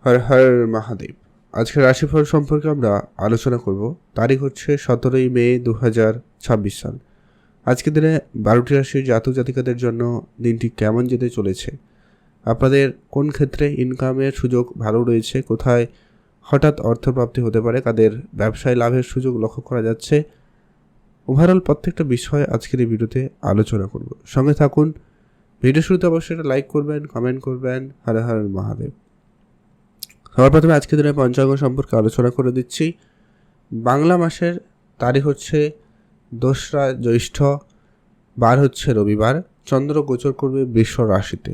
হর হর মহাদেব। আজকের রাশিফল সম্পর্কে আমরা আলোচনা করব। তারিখ হচ্ছে 17 মে 2026 সাল। আজকের দিনে 12টি রাশির জাতক জাতিকাদের জন্য দিনটি কেমন যেতে চলেছে, আপনাদের কোন ক্ষেত্রে ইনকামের সুযোগ ভালো রয়েছে, কোথায় হঠাৎ অর্থপ্রাপ্তি হতে পারে, কাদের ব্যবসায় লাভের সুযোগ লক্ষ্য করা যাচ্ছে, ওভারঅল প্রত্যেকটা বিষয় আজকের এই ভিডিওতে আলোচনা করব। সঙ্গে থাকুন। ভিডিও শুরুতে অবশ্যই একটা লাইক করবেন, কমেন্ট করবেন। হর হর মহাদেব। সবার প্রথমে আজকের দিনে পঞ্চাঙ্গ সম্পর্কে আলোচনা করে দিচ্ছি। বাংলা মাসের তারিখ হচ্ছে 2রা জ্যৈষ্ঠ, বার হচ্ছে রবিবার। চন্দ্র গোচর করবে বৃষ রাশিতে।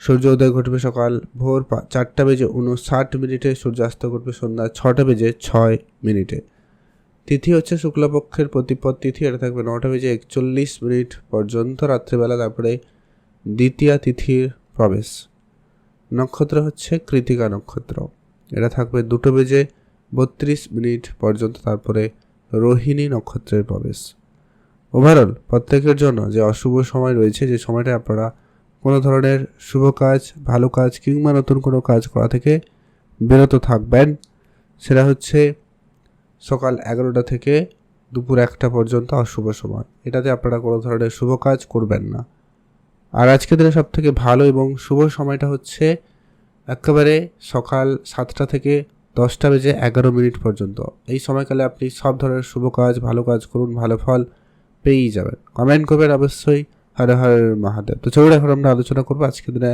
সূর্য উদয় ঘটবে সকাল ভোর 4:59, সূর্যাস্ত ঘটবে সন্ধ্যা 6:06। তিথি হচ্ছে শুক্লপক্ষের প্রতিপদ তিথি, এটা থাকবে 9:41 পর্যন্ত রাত্রিবেলা, তারপরে দ্বিতীয়া তিথির প্রবেশ। নক্ষত্র হচ্ছে কৃতিকা নক্ষত্র, এটা থাকবে 2:32 পর্যন্ত, তারপরে রোহিণী নক্ষত্রের প্রবেশ। ওভারঅল প্রত্যেকের জন্য যে অশুভ সময় রয়েছে, যে সময়টা আপনারা কোনো ধরনের শুভ কাজ, ভালো কাজ কিংবা নতুন কোনো কাজ করা থেকে বিরত থাকবেন, সেটা হচ্ছে সকাল 11টা থেকে দুপুর 1টা পর্যন্ত অশুভ সময়। এটাতে আপনারা কোনো ধরনের শুভ কাজ করবেন না। আর আজকের দিনে সব থেকে ভালো এবং শুভ সময়টা হচ্ছে একেবারে সকাল 7টা থেকে 10:11 পর্যন্ত। এই সময়কালে আপনি সব ধরনের শুভ কাজ, ভালো কাজ করুন, ভালো ফল পেয়েই যাবেন। কমেন্ট করবেন অবশ্যই। হর হর মহাদেব। তো চলুন এখন আমরা আলোচনা করবো আজকের দিনে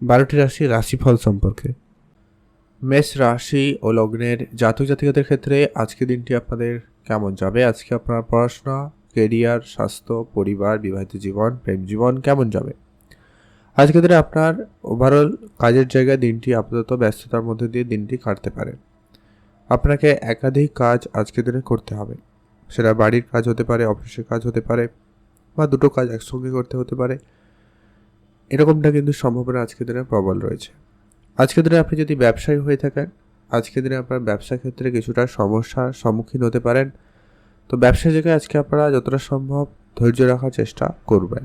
12টি রাশির রাশিফল সম্পর্কে। মেষ রাশি ও লগ্নের জাতক জাতিকাদের ক্ষেত্রে আজকের দিনটি আপনাদের কেমন যাবে? আজকে আপনার পড়াশোনা, কেরিয়ার, স্বাস্থ্য, পরিবার, বিবাহিত জীবন, প্রেম জীবন কেমন যাবে? আজকের দিনে আপনার ওভারঅল কাজের জায়গায় দিনটি আপাতত ব্যস্ততার মধ্যে দিয়ে দিনটি কাটতে পারে। আপনাকে একাধিক কাজ আজকের দিনে করতে হবে। সেটা বাড়ির কাজ হতে পারে, অফিসের কাজ হতে পারে, বা দুটো কাজ একসঙ্গে করতে হতে পারে। এরকমটা কিন্তু সম্ভাবনা আজকের দিনে প্রবল রয়েছে। আজকের দিনে আপনি যদি ব্যবসায়ী হয়ে থাকেন, আজকের দিনে আপনার ব্যবসা ক্ষেত্রে কিছুটা সমস্যার সম্মুখীন হতে পারেন। তো ব্যবসা জায়গায় আজকে আপনারা যতটা সম্ভব ধৈর্য রাখার চেষ্টা করবেন।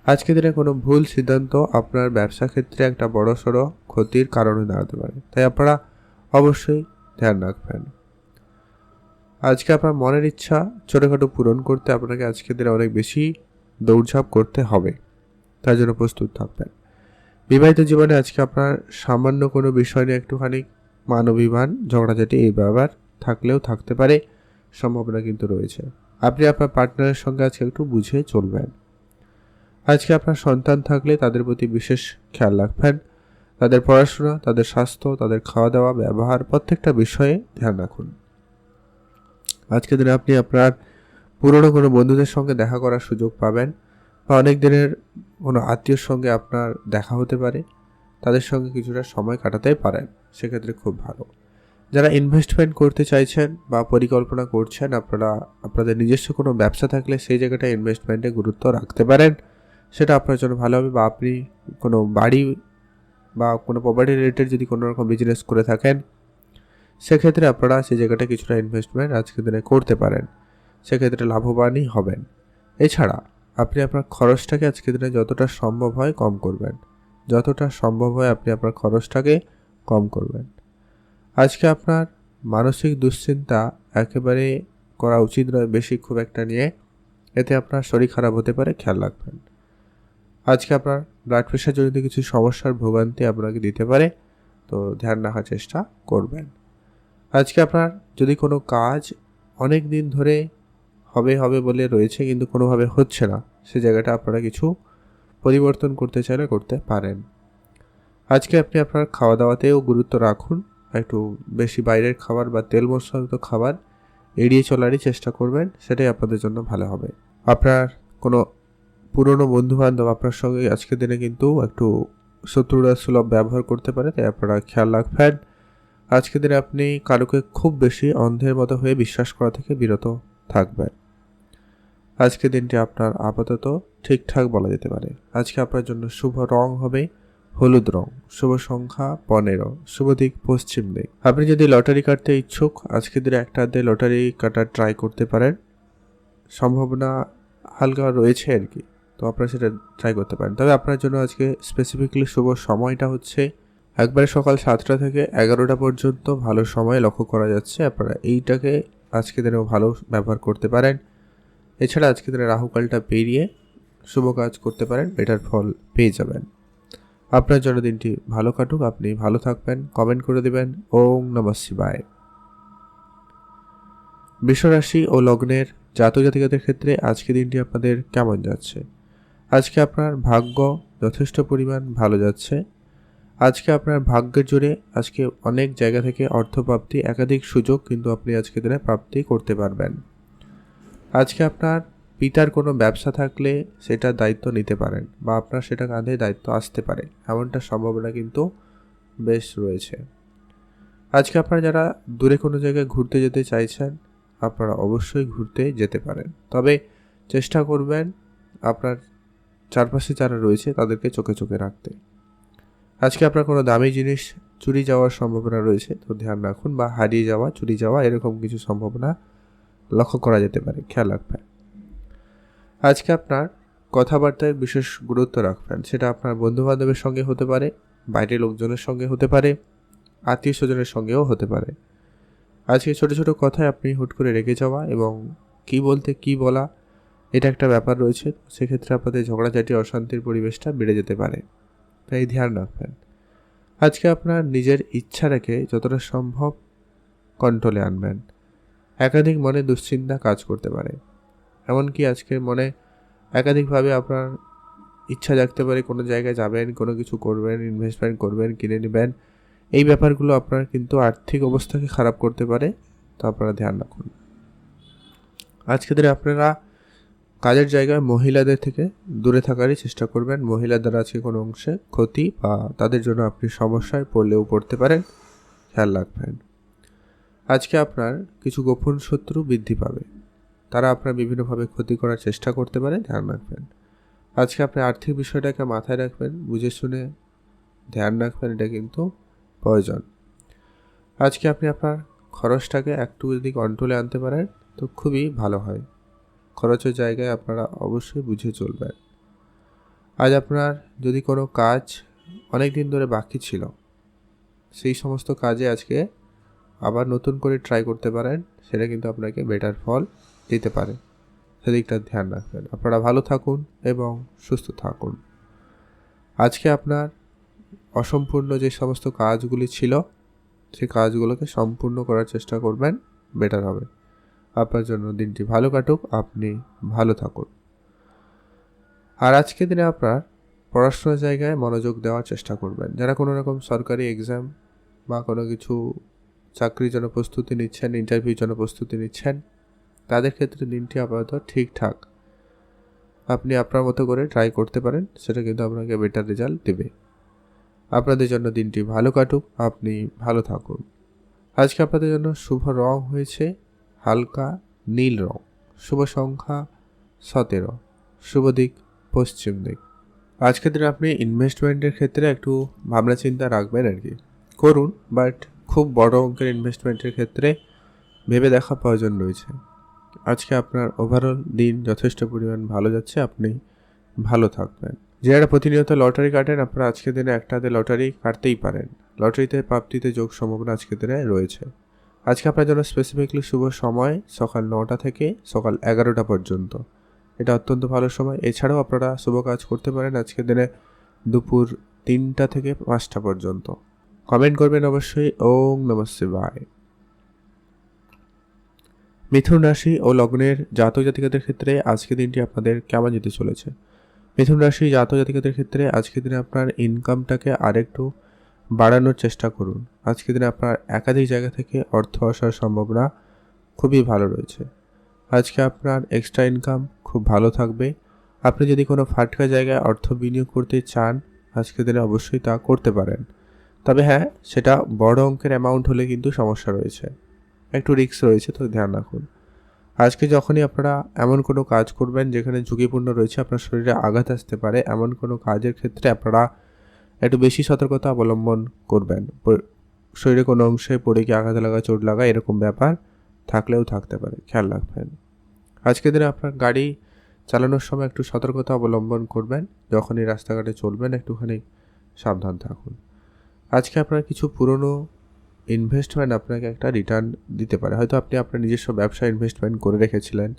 আজকের দিনে কোনো ভুল সিদ্ধান্ত আপনার ব্যবসা ক্ষেত্রে একটা বড়সড় ক্ষতির কারণে দাঁড়াতে পারে, তাই আপনারা অবশ্যই ধ্যান রাখবেন। আজকে আপনার মনের ইচ্ছা ছোটোখাটো পূরণ করতে আপনাকে আজকের দিনে অনেক বেশি দৌড়ঝাঁপ করতে হবে, তার জন্য প্রস্তুত থাকবেন। বিবাহিত জীবনে আজকে আপনার সামান্য কোনো বিষয় নিয়ে একটুখানি মান অভিমান, ঝগড়াঝাটি এই ব্যাপার থাকলেও থাকতে পারে, সম্ভাবনা কিন্তু রয়েছে। আপনি আপনার পার্টনারের সঙ্গে আজকে একটু বুঝে চলবেন। আজকে আপনার সন্তান থাকলে তাদের প্রতি বিশেষ খেয়াল রাখবেন। তাদের পড়াশোনা, তাদের স্বাস্থ্য, তাদের খাওয়া দাওয়া, ব্যবহার প্রত্যেকটা বিষয়ে ধ্যান রাখুন। আজকের দিনে আপনি আপনার পুরনো কোনো বন্ধুদের সঙ্গে দেখা করার সুযোগ পাবেন, বা অনেক দিনের কোনো আত্মীয়র সঙ্গে আপনার দেখা হতে পারে, তাদের সঙ্গে কিছুটা সময় কাটাতে পারেন, সেক্ষেত্রে খুব ভালো। যারা ইনভেস্টমেন্ট করতে চাইছেন বা পরিকল্পনা করছেন, আপনারা আপনাদের নিজস্ব কোনো ব্যবসা থাকলে সেই জায়গাটা ইনভেস্টমেন্টে গুরুত্ব রাখতে পারেন, সেটা আপনার জন্য ভালো হবে। বা আপনি কোনো বাড়ি বা কোনো প্রপার্টি রিলেটেড যদি কোনো রকম বিজনেস করে থাকেন, সেক্ষেত্রে আপনারা সেই জায়গাটা কিছুটা ইনভেস্টমেন্ট আজকের দিনে করতে পারেন, সেক্ষেত্রে লাভবানই হবেন। এছাড়া আপনি আপনার খরচটাকে আজকের দিনে যতটা সম্ভব হয় কম করবেন। যতটা সম্ভব হয় আপনি আপনার খরচটাকে কম করবেন। আজকে আপনার মানসিক দুশ্চিন্তা একেবারে করা উচিত নয় বেশি খুব একটা নিয়ে, এতে আপনার শরীর খারাপ হতে পারে, খেয়াল রাখবেন। আজকে আপনার ব্লাড প্রেশার জনিত কিছু সমস্যার ভোগান্তি আপনাকে দিতে পারে, তো ধ্যান রাখার চেষ্টা করবেন। আজকে আপনার যদি কোনো কাজ অনেক দিন ধরে হবে হবে বলে রয়েছে কিন্তু কোনোভাবে হচ্ছে না, সে জায়গাটা আপনারা কিছু পরিবর্তন করতে চাইলে করতে পারেন। আজকে আপনি আপনার খাওয়া দাওয়াতেও গুরুত্ব রাখুন, একটু বেশি বাইরের খাবার বা তেল মশলাযুক্ত খাবার এড়িয়ে চলারই চেষ্টা করবেন, সেটাই আপনাদের জন্য ভালো হবে। আপনার কোনো পুরনো বন্ধুবান্ধব আপনার সঙ্গে আজকের দিনে কিন্তু একটু শত্রুতা সুলভ ব্যবহার করতে পারে, তাই আপনারা খেয়াল রাখবেন। আজকের দিনে আপনি কারোকে খুব বেশি অন্ধের মতো হয়ে বিশ্বাস করা থেকে বিরত থাকবেন। আজকের দিনটি আপনার আপাতত ঠিকঠাক বলা যেতে পারে। আজকে আপনার জন্য শুভ রং হবে হলুদ রং, শুভ সংখ্যা 15, শুভ দিক পশ্চিম দিক। আপনি যদি লটারি কাটতে ইচ্ছুক, আজকের দিনে একটা দিয়ে লটারি কাটার ট্রাই করতে পারেন, সম্ভাবনা হালকা রয়েছে আর কি, তো আপনারা সেটা ট্রাই করতে পারেন। তবে আপনার জন্য আজকে স্পেসিফিক্যালি শুভ সময়টা হচ্ছে একবারে সকাল 7টা থেকে 11টা পর্যন্ত ভালো সময় লক্ষ্য করা যাচ্ছে। আপনারা এইটাকে আজকে দিনেও ভালো ব্যবহার করতে পারেন। এছাড়া আজকে দিনে রাহুকালটা পেরিয়ে শুভ কাজ করতে পারেন, বেটার ফল পেয়ে যাবেন। আপনার জন্য দিনটি ভালো কাটুক, আপনি ভালো থাকবেন। কমেন্ট করে দেবেন ওম নমঃ শিবায়। বৃষরাশি ও লগ্নের জাতক জাতিকাদের ক্ষেত্রে আজকে দিনটি আপনাদের কেমন যাচ্ছে? আজকে আপনার ভাগ্য যথেষ্ট পরিমাণ ভালো যাচ্ছে। আজকে আপনার ভাগ্যের জোরে আজকে অনেক জায়গা থেকে অর্থপ্রাপ্তি, একাধিক সুযোগ কিন্তু আপনি আজকে দিনে প্রাপ্তি করতে পারবেন। আজকে আপনার পিতার কোনো ব্যবসা থাকলে সেটার দায়িত্ব নিতে পারেন, বা আপনার সেটা কাঁধে দায়িত্ব আসতে পারে, এমনটা সম্ভাবনা কিন্তু বেশ রয়েছে। আজকে আপনারা যারা দূরে কোনো জায়গায় ঘুরতে যেতে চাইছেন, আপনারা অবশ্যই ঘুরতে যেতে পারেন, তবে চেষ্টা করবেন আপনার চারপাশে যারা রয়েছে তাদেরকে চোখে চোখে রাখতে। আজকে আপনার কোনো দামি জিনিস চুরি যাওয়ার সম্ভাবনা রয়েছে, তো ধ্যান রাখুন, বা হারিয়ে যাওয়া, চুরি যাওয়া এরকম কিছু সম্ভাবনা লক্ষ্য করা যেতে পারে, খেয়াল রাখবেন। আজকে আপনার কথাবার্তায় বিশেষ গুরুত্ব রাখবেন, সেটা আপনার বন্ধুবান্ধবের সঙ্গে হতে পারে, বাইরের লোকজনের সঙ্গে হতে পারে, আত্মীয় স্বজনের সঙ্গেও হতে পারে। আজকে ছোটো ছোটো কথায় আপনি হুট করে রেগে যাওয়া এবং কি বলতে কি বলা, এটা একটা ব্যাপার রয়েছে। সেক্ষেত্রে আপনাদের ঝগড়াঝাটি, অশান্তির পরিবেশটা বেড়ে যেতে পারে, তাই ধ্যান রাখবেন। আজকে আপনার নিজের ইচ্ছা রেখে যতটা সম্ভব কন্ট্রোলে আনবেন। একাধিক মনে দুশ্চিন্তা কাজ করতে পারে, এমনকি আজকের মনে একাধিকভাবে আপনার ইচ্ছা জাগতে পারে কোনো জায়গায় যাবেন, কোনো কিছু করবেন, ইনভেস্টমেন্ট করবেন, কিনে নেবেন। এই ব্যাপারগুলো আপনার কিন্তু আর্থিক অবস্থাকে খারাপ করতে পারে, তো আপনারা ধ্যান রাখুন। আজকে দিনে আপনারা কাজের জায়গায় মহিলাদের থেকে দূরে থাকারই চেষ্টা করবেন। মহিলার দ্বারা আজকে কোনো অংশে ক্ষতি বা তাদের জন্য আপনি সমস্যায় পড়লেও পড়তে পারেন, খেয়াল রাখবেন। আজকে আপনার কিছু গোপন শত্রু বৃদ্ধি পাবে, তারা আপনার বিভিন্নভাবে ক্ষতি করার চেষ্টা করতে পারে, ধ্যান রাখবেন। আজকে আপনি আর্থিক বিষয়টাকে মাথায় রাখবেন, বুঝে শুনে ধ্যান রাখবেন, এটা কিন্তু প্রয়োজন। আজকে আপনি আপনার খরচটাকে একটু যদি কন্ট্রোলে আনতে পারেন তো খুবই ভালো হয়। খরচের জায়গায় আপনারা অবশ্যই বুঝে চলবেন। আজ আপনার যদি কোনো কাজ অনেক দিন ধরে বাকি ছিল, সেই সমস্ত কাজে আজকে আবার নতুন করে ট্রাই করতে পারেন, সেটা কিন্তু আপনাকে বেটার ফল দিতে পারে, সেদিকটা ধ্যান রাখবেন। আপনারা ভালো থাকুন এবং সুস্থ থাকুন। আজকে আপনার অসম্পূর্ণ যে সমস্ত কাজগুলি ছিল, সেই কাজগুলোকে সম্পূর্ণ করার চেষ্টা করবেন, বেটার হবে। আপনার জন্য দিনটি ভালো কাটুক, আপনি ভালো থাকুন। আর আজকে দিনে আপনার পড়াশোনার জায়গায় মনোযোগ দেওয়ার চেষ্টা করবেন। যারা কোনো রকম সরকারি এক্সাম বা কোনো কিছু চাকরির জন্য প্রস্তুতি নিচ্ছেন, ইন্টারভিউর জন্য প্রস্তুতি নিচ্ছেন, তাদের ক্ষেত্রে দিনটি আপাতত ঠিকঠাক। আপনি আপনার মতো করে ট্রাই করতে পারেন, সেটা কিন্তু আপনাকে বেটার রেজাল্ট দেবে। আপনাদের জন্য দিনটি ভালো কাটুক, আপনি ভালো থাকুন। আজকে আপনাদের জন্য শুভ রং হয়েছে হালকা নীল রং, শুভ সংখ্যা 17, শুভ দিক পশ্চিম দিক। আজকের দিনে আপনি ইনভেস্টমেন্টের ক্ষেত্রে একটু ভাবনা চিন্তা রাখবেন আর কি, করুন, বাট খুব বড় অঙ্কের ইনভেস্টমেন্টের ক্ষেত্রে ভেবে দেখা প্রয়োজন রয়েছে। আজকে আপনার ওভারঅল দিন যথেষ্ট পরিমাণ ভালো যাচ্ছে, আপনি ভালো থাকবেন। যারা প্রতিনিয়ত লটারি কাটেন, আপনারা আজকের দিনে একটা হাতে লটারি কাটতেই পারেন। লটারিতে প্রাপ্তিতে যোগ সম্ভাবনা আজকের দিনে রয়েছে। আজকে আপনার জন্য স্পেসিফিকলি শুভ সময় সকাল 9টা থেকে সকাল 11টা পর্যন্ত, এটা অত্যন্ত ভালো সময়। এছাড়াও আপনারা শুভ কাজ করতে পারেন আজকের দিনে দুপুর 3টা থেকে 5টা পর্যন্ত। কমেন্ট করবেন অবশ্যই ওম নমঃ শিবায়। মিথুন রাশি ও লগ্নের জাতক জাতিকাদের ক্ষেত্রে আজকে দিনটি আপনাদের কেমন যেতে চলেছে? মিথুন রাশি জাতক জাতিকাদের ক্ষেত্রে আজকের দিনে আপনার ইনকামটাকে আরেকটু বাড়ানোর চেষ্টা করুন। আজকের দিনে আপনার একাধিক জায়গা থেকে অর্থ আসার সম্ভাবনা খুবই ভালো রয়েছে। আজকে আপনার এক্সট্রা ইনকাম খুব ভালো থাকবে। আপনি যদি কোনো ফাটকা জায়গায় অর্থ বিনিয়োগ করতে চান, আজকের দিনে অবশ্যই তা করতে পারেন, তবে হ্যাঁ, সেটা বড় অঙ্কের অ্যামাউন্ট হলে কিন্তু সমস্যা রয়েছে, একটু রিস্ক রয়েছে, তো ধ্যান রাখুন। আজকে যখনই আপনারা এমন কোনো কাজ করবেন যেখানে ঝুঁকিপূর্ণ রয়েছে, আপনার শরীরে আঘাত আসতে পারে, এমন কোনো কাজের ক্ষেত্রে আপনারা একটু বেশি সতর্কতা অবলম্বন করবেন। শরীরে কোনো অংশে পড়ে গিয়ে আঘাত লাগা, চোট লাগা এরকম ব্যাপার থাকলেও থাকতে পারে, খেয়াল রাখবেন। আজকের দিনে আপনার গাড়ি চালানোর সময় একটু সতর্কতা অবলম্বন করবেন। যখনই রাস্তাঘাটে চলবেন একটুখানি সাবধান থাকুন। আজকে আপনার কিছু পুরনো ইনভেস্টমেন্ট আপনাকে একটা রিটার্ন দিতে পারে। হয়তো আপনি আপনার নিজস্ব ব্যবসায় ইনভেস্টমেন্ট করে রেখেছিলেন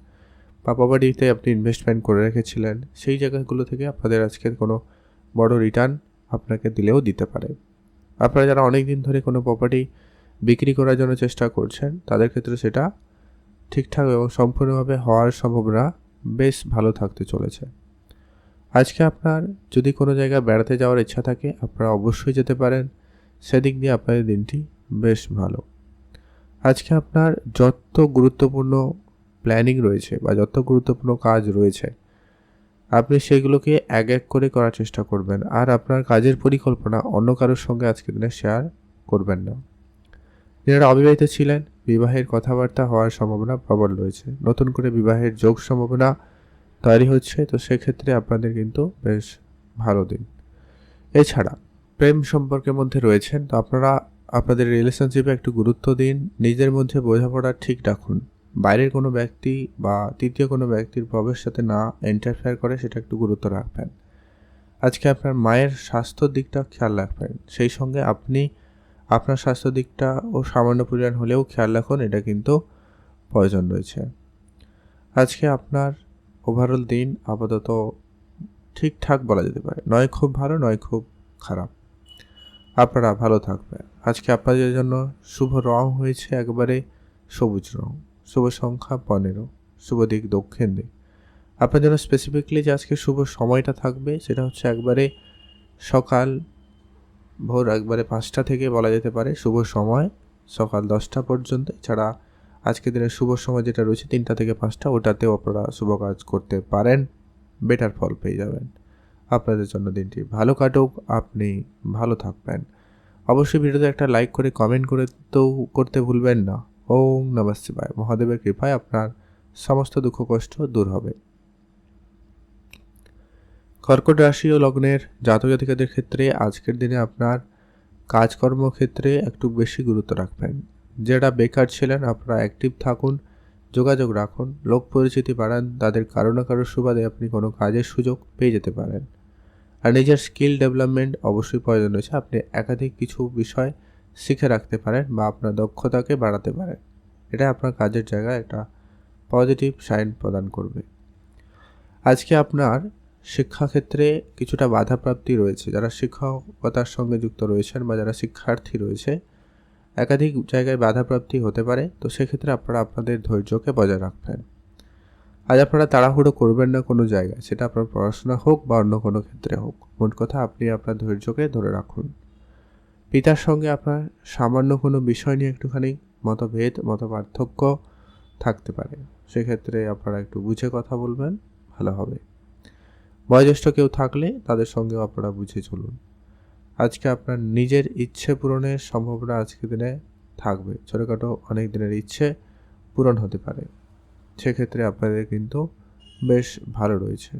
বা প্রপার্টিতে আপনি ইনভেস্টমেন্ট করে রেখেছিলেন, সেই জায়গাগুলো থেকে আপনাদের আজকের কোনো বড় রিটার্ন আপনাকে দিলেও দিতে পারে। আপনারা যারা অনেক দিন ধরে কোনো প্রপার্টি বিক্রি করার জন্য চেষ্টা করছেন, তাদের ক্ষেত্রে সেটা ঠিকঠাক এবং সম্পূর্ণভাবে হওয়ার সম্ভাবনা বেশ ভালো থাকতে চলেছে। আজকে আপনার যদি কোনো জায়গায় বেড়াতে যাওয়ার ইচ্ছা থাকে, আপনারা অবশ্যই যেতে পারেন। সেদিক দিয়ে আপনাদের দিনটি বেশ ভালো। আজকে আপনার যত গুরুত্বপূর্ণ প্ল্যানিং রয়েছে বা যত গুরুত্বপূর্ণ কাজ রয়েছে, আপনি সেগুলোকে এক এক করে করার চেষ্টা করবেন। আর আপনার কাজের পরিকল্পনা অন্য কারোর সঙ্গে আজকের দিনে শেয়ার করবেন না। যারা অবিবাহিত ছিলেন, বিবাহের কথাবার্তা হওয়ার সম্ভাবনা প্রবল রয়েছে। নতুন করে বিবাহের যোগ সম্ভাবনা তৈরি হচ্ছে, তো সেক্ষেত্রে আপনাদের কিন্তু বেশ ভালো দিন। এছাড়া প্রেম সম্পর্কের মধ্যে রয়েছেন, তো আপনারা আপনাদের রিলেশনশিপে একটু গুরুত্ব দিন। নিজের মধ্যে বোঝাপড়া ঠিক রাখুন। বাইরের কোনো ব্যক্তি বা তৃতীয় কোনো ব্যক্তির প্রবেশ সাথে না ইন্টারফেয়ার করে, সেটা একটু গুরুত্ব রাখবেন। আজকে আপনার মায়ের স্বাস্থ্যর দিকটা খেয়াল রাখবেন। সেই সঙ্গে আপনি আপনার স্বাস্থ্য দিকটা ও সামান্য পরিমাণ হলেও খেয়াল রাখুন, এটা কিন্তু প্রয়োজন রয়েছে। আজকে আপনার ওভারঅল দিন আপাতত ঠিকঠাক বলা যেতে পারে, নয় খুব ভালো নয় খুব খারাপ। আপনারা ভালো থাকবেন। আজকে আপনাদের জন্য শুভ রং হয়েছে একবারে সবুজ রং, শুভ সংখ্যা 15, শুভ দিক দক্ষিণ দিক। আপনার জন্য স্পেসিফিকলি যে আজকে শুভ সময়টা থাকবে, সেটা হচ্ছে একবারে সকাল ভোর একবারে 5টা থেকে বলা যেতে পারে শুভ সময়, সকাল 10টা পর্যন্ত। এছাড়া আজকের দিনের শুভ সময় যেটা রয়েছে 3টা থেকে 5টা, ওটাতেও আপনারা শুভ কাজ করতে পারেন, বেটার ফল পেয়ে যাবেন। আপনাদের জন্য দিনটি ভালো কাটুক, আপনি ভালো থাকবেন। অবশ্যই ভিডিওতে একটা লাইক করে কমেন্ট করতে ভুলবেন না। ওম নমঃ শিবায়। মহাদেবের কৃপায় আপনার সমস্ত দুঃখ কষ্ট দূর হবে। কর্কট রাশি ও লগ্নের জাতক জাতিকাদের ক্ষেত্রে আজকের দিনে আপনার কাজকর্ম ক্ষেত্রে একটু বেশি গুরুত্ব রাখবেন। যারা বেকার ছিলেন, আপনারা অ্যাক্টিভ থাকুন, যোগাযোগ রাখুন, লোক পরিচিতি বাড়ান। তাদের কারো না কারো সুবাদে আপনি কোনো কাজের সুযোগ পেয়ে যেতে পারেন। আর নিজের স্কিল ডেভেলপমেন্ট অবশ্যই প্রয়োজন রয়েছে। আপনি একাধিক কিছু বিষয় শিখে রাখতে পারেন বা আপনার দক্ষতাকে বাড়াতে পারেন। এটা আপনার কাজের জায়গায় একটা পজিটিভ সাইন প্রদান করবে। আজকে আপনার শিক্ষাক্ষেত্রে কিছুটা বাধাপ্রাপ্তি রয়েছে। যারা শিক্ষকতার সঙ্গে যুক্ত রয়েছেন বা যারা শিক্ষার্থী রয়েছে, একাধিক জায়গায় বাধাপ্রাপ্তি হতে পারে। তো সেক্ষেত্রে আপনারা আপনাদের ধৈর্যকে বজায় রাখবেন। আজ আপনারা তাড়াহুড়ো করবেন না কোনো জায়গায়, সেটা আপনার পড়াশোনা হোক বা অন্য কোনো ক্ষেত্রে হোক। মোট কথা, আপনি আপনার ধৈর্যকে ধরে রাখুন। পিতার সঙ্গে আপনার সামান্য কোনো বিষয় নিয়ে একটুখানি মতপার্থক্য থাকতে পারে। সেক্ষেত্রে আপনারা একটু বুঝে কথা বলবেন, ভালো হবে। বয়োজ্যেষ্ঠ কেউ থাকলে তাদের সঙ্গেও আপনারা বুঝে চলুন। আজকে আপনার নিজের ইচ্ছে পূরণের সম্ভাবনা আজকের দিনে থাকবে। ছোটোখাটো অনেক দিনের ইচ্ছে পূরণ হতে পারে। সেক্ষেত্রে আপনাদের কিন্তু বেশ ভালো রয়েছে।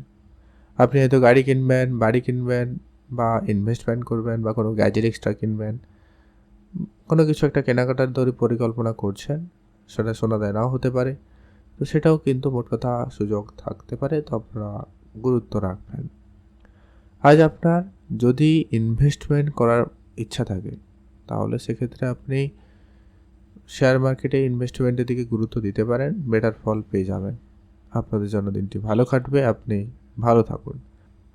আপনি হয়তো গাড়ি কিনবেন, বাড়ি কিনবেন বা ইনভেস্টমেন্ট করবেন বা কোনো গ্যাজেট এক্সট্রা কিনবেন, কোনো কিছু একটা কেনাকাটার পরিকল্পনা করছেন, সেটা সোনা দায় নাও হতে পারে। তো সেটাও কিন্তু মোট কথা সুযোগ থাকতে পারে, তো আপনারা গুরুত্ব রাখবেন। আজ আপনার যদি ইনভেস্টমেন্ট করার ইচ্ছা থাকে, তাহলে সেক্ষেত্রে আপনি শেয়ার মার্কেটে ইনভেস্টমেন্টের দিকে গুরুত্ব দিতে পারেন, বেটার ফল পেয়ে যাবেন। আপনাদের জন্য দিনটি ভালো কাটবে, আপনি ভালো থাকুন।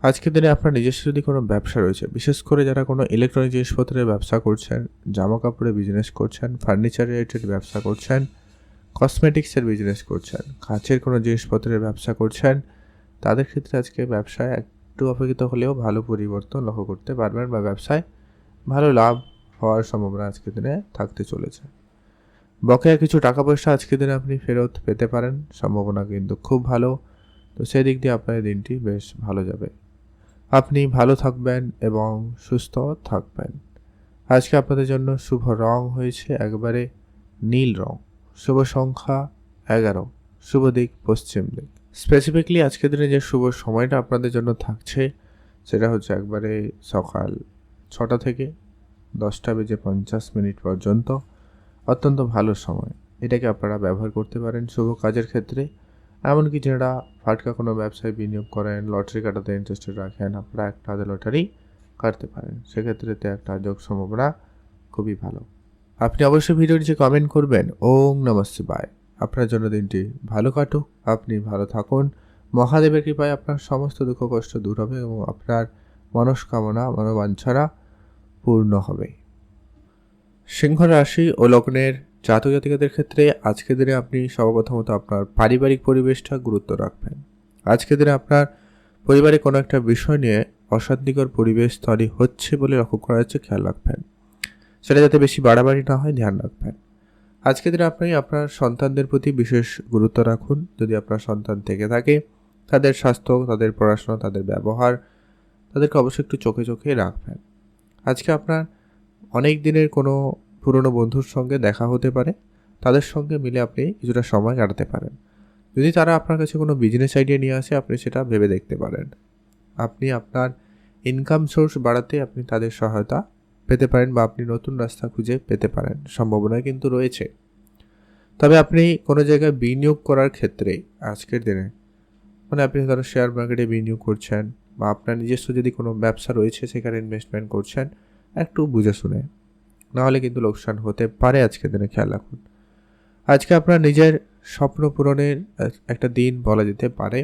আজকের দিনে আপনার নিজস্ব যদি কোনো ব্যবসা রয়েছে, বিশেষ করে যারা কোনো ইলেকট্রনিক জিনিসপত্রের ব্যবসা করছেন, জামা কাপড়ের বিজনেস করছেন, ফার্নিচার রিলেটেড ব্যবসা করছেন, কসমেটিক্সের বিজনেস করছেন, কাচের কোনো জিনিসপত্রের ব্যবসা করছেন, তাদের ক্ষেত্রে আজকে ব্যবসায় একটু অপেক্ষিত হলেও ভালো পরিবর্তন লক্ষ্য করতে পারবেন বা ব্যবসায় ভালো লাভ হওয়ার সম্ভাবনা আজকের দিনে থাকতে চলেছে। বকেয়া কিছু টাকা পয়সা আজকের দিনে আপনি ফেরত পেতে পারেন, সম্ভাবনা কিন্তু খুব ভালো। তো সেদিক দিয়ে আপনার দিনটি বেশ ভালো যাবে। আপনি ভালো থাকবেন এবং সুস্থ থাকবেন। আজকে আপনাদের জন্য শুভ রং হয়েছে একবারে নীল রং, শুভ সংখ্যা 11, শুভ দিক পশ্চিম দিক। স্পেসিফিকলি আজকের দিনে যে শুভ সময়টা আপনাদের জন্য থাকছে, সেটা হচ্ছে একবারে সকাল 6টা থেকে 10:50 পর্যন্ত। অত্যন্ত ভালো সময়, এটাকে আপনারা ব্যবহার করতে পারেন শুভ কাজের ক্ষেত্রে। এমনকি যারা ফাটকা কোনো ব্যবসায় বিনিয়োগ করেন, লটারি কাটাতে ইন্টারেস্টেড রাখেন, আপনারা একটা হাতে লটারি কাটতে পারেন। সেক্ষেত্রে একটা যোগ সম্ভাবনা খুবই ভালো। আপনি অবশ্যই ভিডিওর নিচে কমেন্ট করবেন ওম নমঃ শিবায়। আপনার জন্য দিনটি ভালো কাটুক, আপনি ভালো থাকুন। মহাদেবের কৃপায় আপনার সমস্ত দুঃখ কষ্ট দূর হবে এবং আপনার মনস্কামনা মনোবাঞ্ছনা পূর্ণ হবে। সিংহ রাশি ও লগ্নের জাতক জাতিকাদের ক্ষেত্রে আজকের দিনে আপনি সর্বপ্রথমত আপনার পারিবারিক পরিবেশটা গুরুত্ব রাখবেন। আজকের দিনে আপনার পরিবারে কোনো একটা বিষয় নিয়ে অশান্তিকর পরিবেশ তৈরি হচ্ছে বলে লক্ষ্য করা যাচ্ছে, খেয়াল রাখবেন। সেটা যাতে বেশি বাড়াবাড়ি না হয় ধ্যান রাখবেন। আজকের দিনে আপনি আপনার সন্তানদের প্রতি বিশেষ গুরুত্ব রাখুন। যদি আপনার সন্তান থেকে থাকে, তাদের স্বাস্থ্য, তাদের পড়াশোনা, তাদের ব্যবহার, তাদেরকে অবশ্যই একটু চোখে চোখে রাখবেন। আজকে আপনার অনেক দিনের কোনো পুরনো বন্ধুর সঙ্গে দেখা হতে পারে, তাদের সঙ্গে মিলে আপনি কিছুটা সময় কাটাতে পারেন। যদি তারা আপনার কাছে কোনো বিজনেস আইডিয়া নিয়ে আসে, আপনি সেটা ভেবে দেখতে পারেন। আপনি আপনার ইনকাম সোর্স বাড়াতে আপনি তাদের সহায়তা পেতে পারেন বা আপনি নতুন রাস্তা খুঁজে পেতে পারেন, সম্ভাবনা কিন্তু রয়েছে। তবে আপনি কোনো জায়গায় বিনিয়োগ করার ক্ষেত্রে আজকের দিনে আপনি ধরো শেয়ার মার্কেটে বিনিয়োগ করছেন বা আপনার নিজস্ব যদি কোনো ব্যবসা রয়েছে সেখানে ইনভেস্টমেন্ট করছেন, একটু বুঝে শুনে, নাহলে কিন্তু লোকসান হতে পারে। আজকের দিনে খেয়াল রাখুন। আজকে আপনার নিজের স্বপ্ন পূরণের একটা দিন বলা যেতে পারে।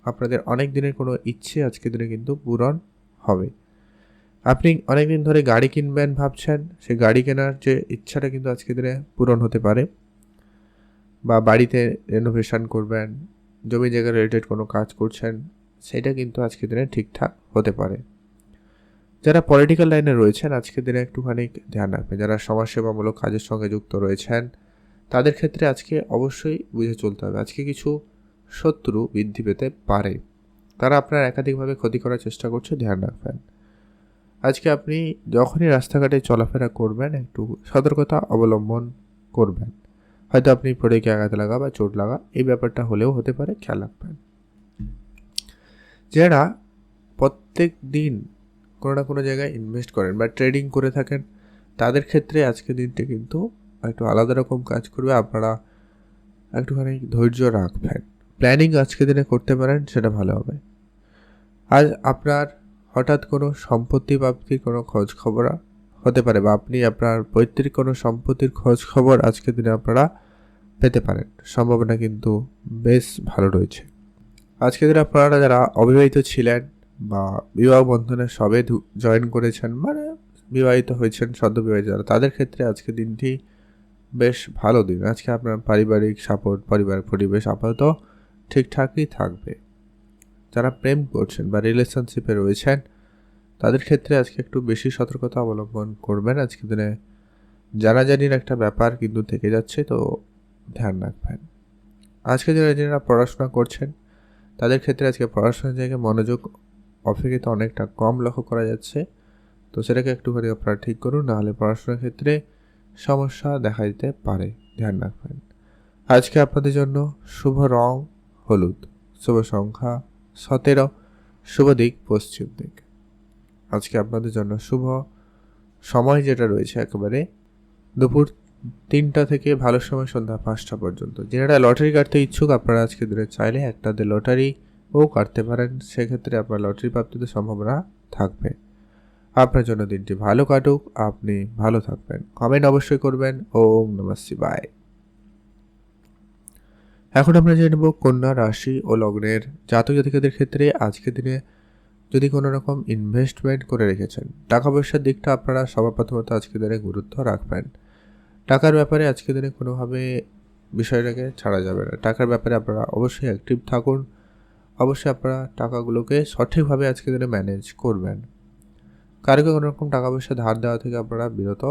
আপনাদের অনেক দিনের কোনো ইচ্ছে আজকের দিনে কিন্তু পূরণ হবে। আপনি অনেক দিন ধরে গাড়ি কিনবেন ভাবছেন, সেই গাড়ি কেনার যে ইচ্ছাটা কিন্তু আজকের দিনে পূরণ হতে পারে। বা বাড়িতে রেনোভেশন করবেন, জমি জায়গা রিলেটেড কোনো কাজ করছেন, সেটা কিন্তু আজকের দিনে ঠিকঠাক হতে পারে। যারা পলিটিক্যাল লাইনে রয়েছেন আজকের দিনে একটুখানি ধ্যান রাখবেন। যারা সমাজসেবামূলক কাজের সঙ্গে যুক্ত রয়েছেন তাদের ক্ষেত্রে আজকে অবশ্যই বুঝে চলতে হবে। আজকে কিছু শত্রু বৃদ্ধি পেতে পারে, তারা আপনার একাধিকভাবে ক্ষতি করার চেষ্টা করছে, ধ্যান রাখবেন। আজকে আপনি যখনই রাস্তাঘাটে চলাফেরা করবেন একটু সতর্কতা অবলম্বন করবেন। হয়তো আপনি পড়ে গিয়ে আঘাত লাগা বা চোট লাগা এই ব্যাপারটা হলেও হতে পারে, খেয়াল রাখবেন। যারা প্রত্যেক দিন কোনো না কোনো জায়গায় ইনভেস্ট করেন বা ট্রেডিং করে থাকেন, তাদের ক্ষেত্রে আজকের দিনটি কিন্তু একটু আলাদা রকম কাজ করবে। আপনারা একটুখানি ধৈর্য রাখবেন, প্ল্যানিং আজকের দিনে করতে পারেন, সেটা ভালো হবে। আজ আপনার হঠাৎ কোনো সম্পত্তি প্রাপ্তির কোনো খোঁজ খবর হতে পারে বা আপনি আপনার পৈতৃক কোনো সম্পত্তির খোঁজ খবর আজকের দিনে আপনারা পেতে পারেন, সম্ভাবনা কিন্তু বেশ ভালো রয়েছে। আজকের দিনে আপনারা যারা অবিবাহিত ছিলেন বা বিবাহ বন্ধনে সবে জয়েন করেছেন, বিবাহিত হয়েছেন, সদ্য বিবাহিত যারা, তাদের ক্ষেত্রে আজকে দিনটি বেশ ভালো দিন। আজকে আপনার পারিবারিক সাপোর্ট, পরিবারের পরিবেশ আপাতত ঠিকঠাকই থাকবে। যারা প্রেম করছেন বা রিলেশনশিপে রয়েছেন তাদের ক্ষেত্রে আজকে একটু বেশি সতর্কতা অবলম্বন করবেন। আজকের দিনে জানাজানির একটা ব্যাপার কিন্তু থেকে যাচ্ছে, তো ধ্যান রাখবেন। আজকে যারা পড়াশোনা করছেন তাদের ক্ষেত্রে আজকে পড়াশোনার জায়গায় মনোযোগ অপেক্ষিত অনেকটা কম লক্ষ্য করা যাচ্ছে, তো সেটাকে একটুখানি আপনারা ঠিক করুন, নাহলে পড়াশোনার ক্ষেত্রে সমস্যা দেখা দিতে পারে, ধ্যান রাখবেন। আজকে আপনাদের জন্য শুভ রং হলুদ, শুভ সংখ্যা 17, শুভ দিক পশ্চিম দিক। আজকে আপনাদের জন্য শুভ সময় যেটা রয়েছে একেবারে দুপুর 3টা থেকে ভালো সময় সন্ধ্যা 5টা পর্যন্ত। যারা লটারি কাটতে ইচ্ছুক আপনারা আজকে দিনে চাইলে একটাতে লটারিও কাটতে পারেন, সেক্ষেত্রে আপনার লটারি প্রাপ্তিতে সম্ভাবনা থাকবে। আপনার জন্য দিনটি ভালো কাটুক, আপনি ভালো থাকবেন। কমেন্ট অবশ্যই করবেন। ওম নমঃ শিবায়। এখন আমরা জেনে নেব কন্যা রাশি ও লগ্নের জাতক জাতিকাদের ক্ষেত্রে আজকের দিনে যদি কোনো রকম ইনভেস্টমেন্ট করে রেখেছেন, টাকা পয়সার দিকটা আপনারা সবার প্রথমত আজকের দিনে গুরুত্ব রাখবেন। টাকার ব্যাপারে আজকের দিনে কোনোভাবে বিষয়টাকে ছাড়া যাবে না। টাকার ব্যাপারে আপনারা অবশ্যই অ্যাক্টিভ থাকুন। অবশ্যই আপনারা টাকাগুলোকে সঠিকভাবে আজকের দিনে ম্যানেজ করবেন। কারোকে কোনো রকম টাকা পয়সা ধার দেওয়া থেকে আপনারা বিরত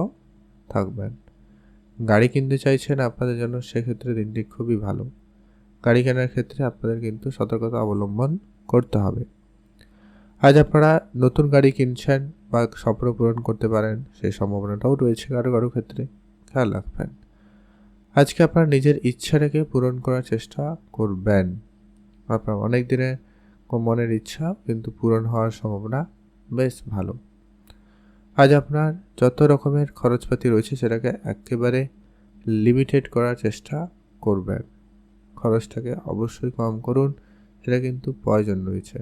থাকবেন। গাড়ি কিনতে চাইছেন আপনাদের জন্য, সেক্ষেত্রে দিনটি খুবই ভালো। গাড়ি কেনার ক্ষেত্রে আপনাদের কিন্তু সতর্কতা অবলম্বন করতে হবে। আজ আপনারা নতুন গাড়ি কিনছেন বা স্বপ্ন পূরণ করতে পারেন, সেই সম্ভাবনাটাও রয়েছে কারো কারো ক্ষেত্রে, খেয়াল রাখবেন। আজকে আপনার নিজের ইচ্ছাটাকে পূরণ করার চেষ্টা করবেন। আপনার অনেক দিনের মনের ইচ্ছা কিন্তু পূরণ হওয়ার সম্ভাবনা বেশ ভালো। আজ আপনার যত রকমের খরচপাতি রয়েছে সেটাকে একেবারে লিমিটেড করার চেষ্টা করবেন। খরচটাকে অবশ্যই কম করুন, সেটা কিন্তু প্রয়োজন রয়েছে।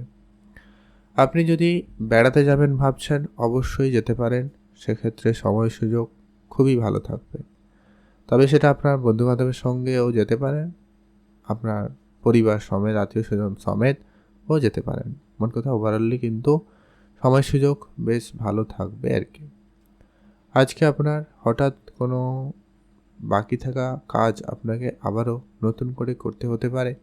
আপনি যদি বেড়াতে যাবেন ভাবছেন, অবশ্যই যেতে পারেন। সেক্ষেত্রে সময় সুযোগ খুবই ভালো থাকবে। তবে সেটা আপনার বন্ধু-বান্ধবের সঙ্গেও যেতে পারেন, আপনার পরিবার সমেত, আত্মীয়স্বজন সমেতও যেতে পারেন। মোট কথা ওভারঅলি কিন্তু সময় সুযোগ বেশ ভালো থাকবে আরকি। আজকে আপনার হঠাৎ কোনো বাকি থাকা কাজ আপনাকে আবারও নতুন করে করতে হতে পারে।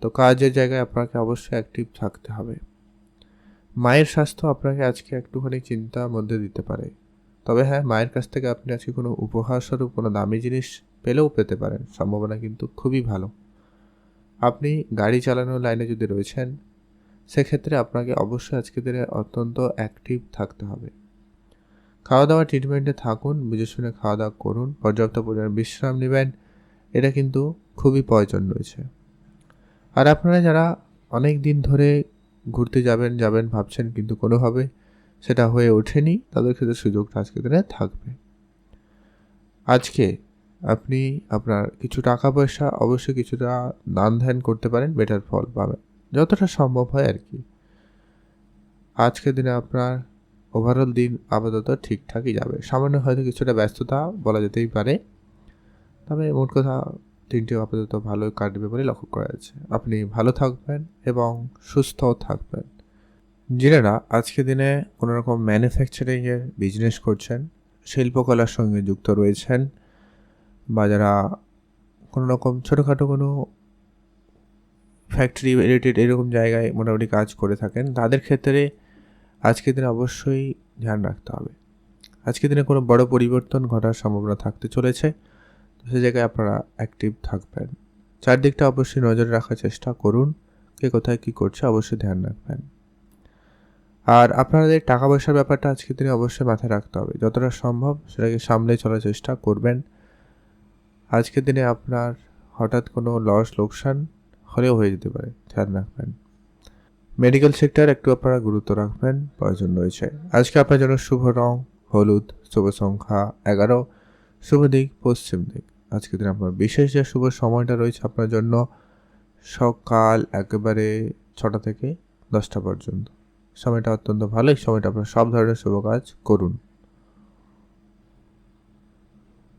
তো কাজের জায়গায় আপনাকে অবশ্যই অ্যাক্টিভ থাকতে হবে। মায়ের স্বাস্থ্য আপনাকে আজকে একটুখানি চিন্তার মধ্যে দিতে পারে। তবে হ্যাঁ, মায়ের কাছ থেকে আপনি আজকে কোনো উপহারস্বরূপ কোনো দামি জিনিস পেলেও পেতে পারেন। সম্ভাবনা কিন্তু খুবই ভালো। আপনি গাড়ি চালানোর লাইনে যদি রয়েছেন, সেক্ষেত্রে আপনাকে অবশ্যই আজকের দিনে অত্যন্ত অ্যাক্টিভ থাকতে হবে। খাওয়া-দাওয়া ট্রিটমেন্টে থাকুন, বুঝে শুনে খাওয়া-দাওয়া করুন, পর্যাপ্ত পরিমাণে বিশ্রাম নিবেন। এটা কিন্তু খুবই প্রয়োজন রয়েছে। আর আপনারা যারা অনেক দিন ধরে ঘুরতে যাবেন ভাবছেন কিন্তু কোনোভাবে সেটা হয়ে ওঠেনি, তাদের ক্ষেত্রে সুযোগটা আজকের দিনে থাকবে। আজকে আপনি আপনার কিছু টাকা পয়সা অবশ্যই কিছুটা দান ধ্যান করতে পারেন, বেটার ফল পাবেন। যতটা সম্ভব হয় আরকি। আজকের দিনে আপনার ওভারঅল দিন আপাতত ঠিকঠাকই যাবে। সামান্য হয়তো কিছুটা ব্যস্ততা বলা যেতেই পারে। তবে মোট কথা দিনটিও আপাতত ভালোই কাটবে বলে লক্ষ্য করা যাচ্ছে। আপনি ভালো থাকবেন এবং সুস্থও থাকবেন। যারা আজকের দিনে কোনো রকম ম্যানুফ্যাকচারিংয়ের বিজনেস করছেন, শিল্পকলার সঙ্গে যুক্ত রয়েছেন, বা যারা কোনো রকম ছোটোখাটো কোনো ফ্যাক্টরি রিলেটেড এরকম জায়গায় মোটামুটি কাজ করে থাকেন, তাদের ক্ষেত্রে আজকের দিনে অবশ্যই ধ্যান রাখতে হবে। আজকের দিনে কোনো বড় পরিবর্তন ঘটার সম্ভাবনা থাকতে চলেছে, তো সে জায়গায় আপনারা অ্যাক্টিভ থাকবেন। চারদিকটা অবশ্যই নজরে রাখার চেষ্টা করুন, কে কোথায় কী করছে অবশ্যই ধ্যান রাখবেন। আর আপনাদের টাকা পয়সার ব্যাপারটা আজকের দিনে অবশ্যই মাথায় রাখতে হবে। যতটা সম্ভব সেটাকে সামলে চলার চেষ্টা করবেন। আজকের দিনে আপনার হঠাৎ কোনো লোকসান হলেও হয়ে যেতে পারে, খেয়াল রাখবেন। মেডিকেল সেক্টর একটু আপনারা গুরুত্ব রাখবেন, প্রয়োজন রয়েছে। আজকে আপনার জন্য শুভ রং হলুদ, শুভ সংখ্যা 11, শুভ দিক পশ্চিম দিক। আজকের দিনে আপনার বিশেষ যে শুভ সময়টা রয়েছে আপনার জন্য সকাল একেবারে 6টা থেকে 10টা পর্যন্ত। সময়টা অত্যন্ত ভালো। এই সময়টা আপনার সব ধরনের শুভ কাজ করুন।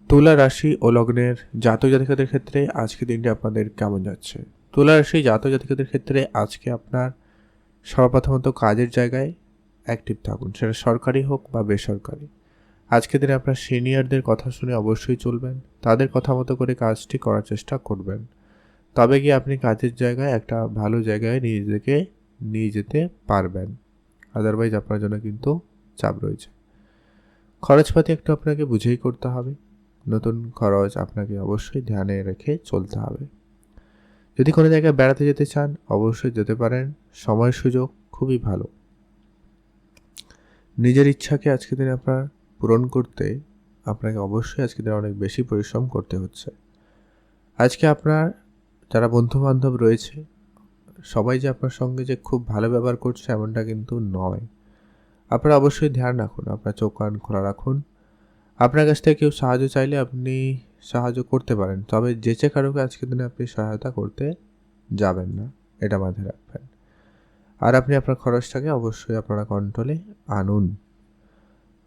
তুলা রাশি ও লগ্নের জাতক জাতিকাদের ক্ষেত্রে আজকে দিনটি আপনাদের কেমন যাচ্ছে? তুলা রাশি জাতক জাতিকাদের ক্ষেত্রে আজকে আপনার সর্বপ্রথমত কাজের জায়গায় অ্যাক্টিভ থাকুন, সেটা সরকারি হোক বা বেসরকারি। আজকের দিনে আপনার সিনিয়রদের কথা শুনে অবশ্যই চলবেন, তাদের কথা মতো করে কাজটি করার চেষ্টা করবেন। তবে গিয়ে আপনি কাজের জায়গায় একটা ভালো জায়গায় নিজেকে নিয়ে যেতে পারবেন। আদারওয়াইজ আপনার জন্য কিন্তু চাপ রয়েছে। খরচপাতি একটু আপনাকে বুঝেই করতে হবে। নতুন খরচ আপনাকে অবশ্যই ধ্যানে রেখে চলতে হবে। যদি কোনো জায়গায় বেড়াতে যেতে চান অবশ্যই যেতে পারেন, সময় সুযোগ খুবই ভালো। নিজের ইচ্ছাকে আজকের দিনে আপনার পূরণ করতে আপনাকে অবশ্যই আজকের দিনে অনেক বেশি পরিশ্রম করতে হচ্ছে। আজকে আপনার যারা বন্ধুবান্ধব রয়েছে সবাই যে আপনার সঙ্গে যে খুব ভালো ব্যবহার করছে এমনটা কিন্তু নয়। আপনারা অবশ্যই ধ্যান রাখুন, আপনার চোখ কান খোলা রাখুন। আপনার কাছ থেকে কেউ সাহায্য চাইলে আপনি সাহায্য করতে পারেন, তবে যেচে কারোকে আজকের দিনে আপনি সহায়তা করতে যাবেন না, এটা মাথায় রাখবেন। আর আপনি আপনার খরচটাকে অবশ্যই আপনারা কন্ট্রোলে আনুন।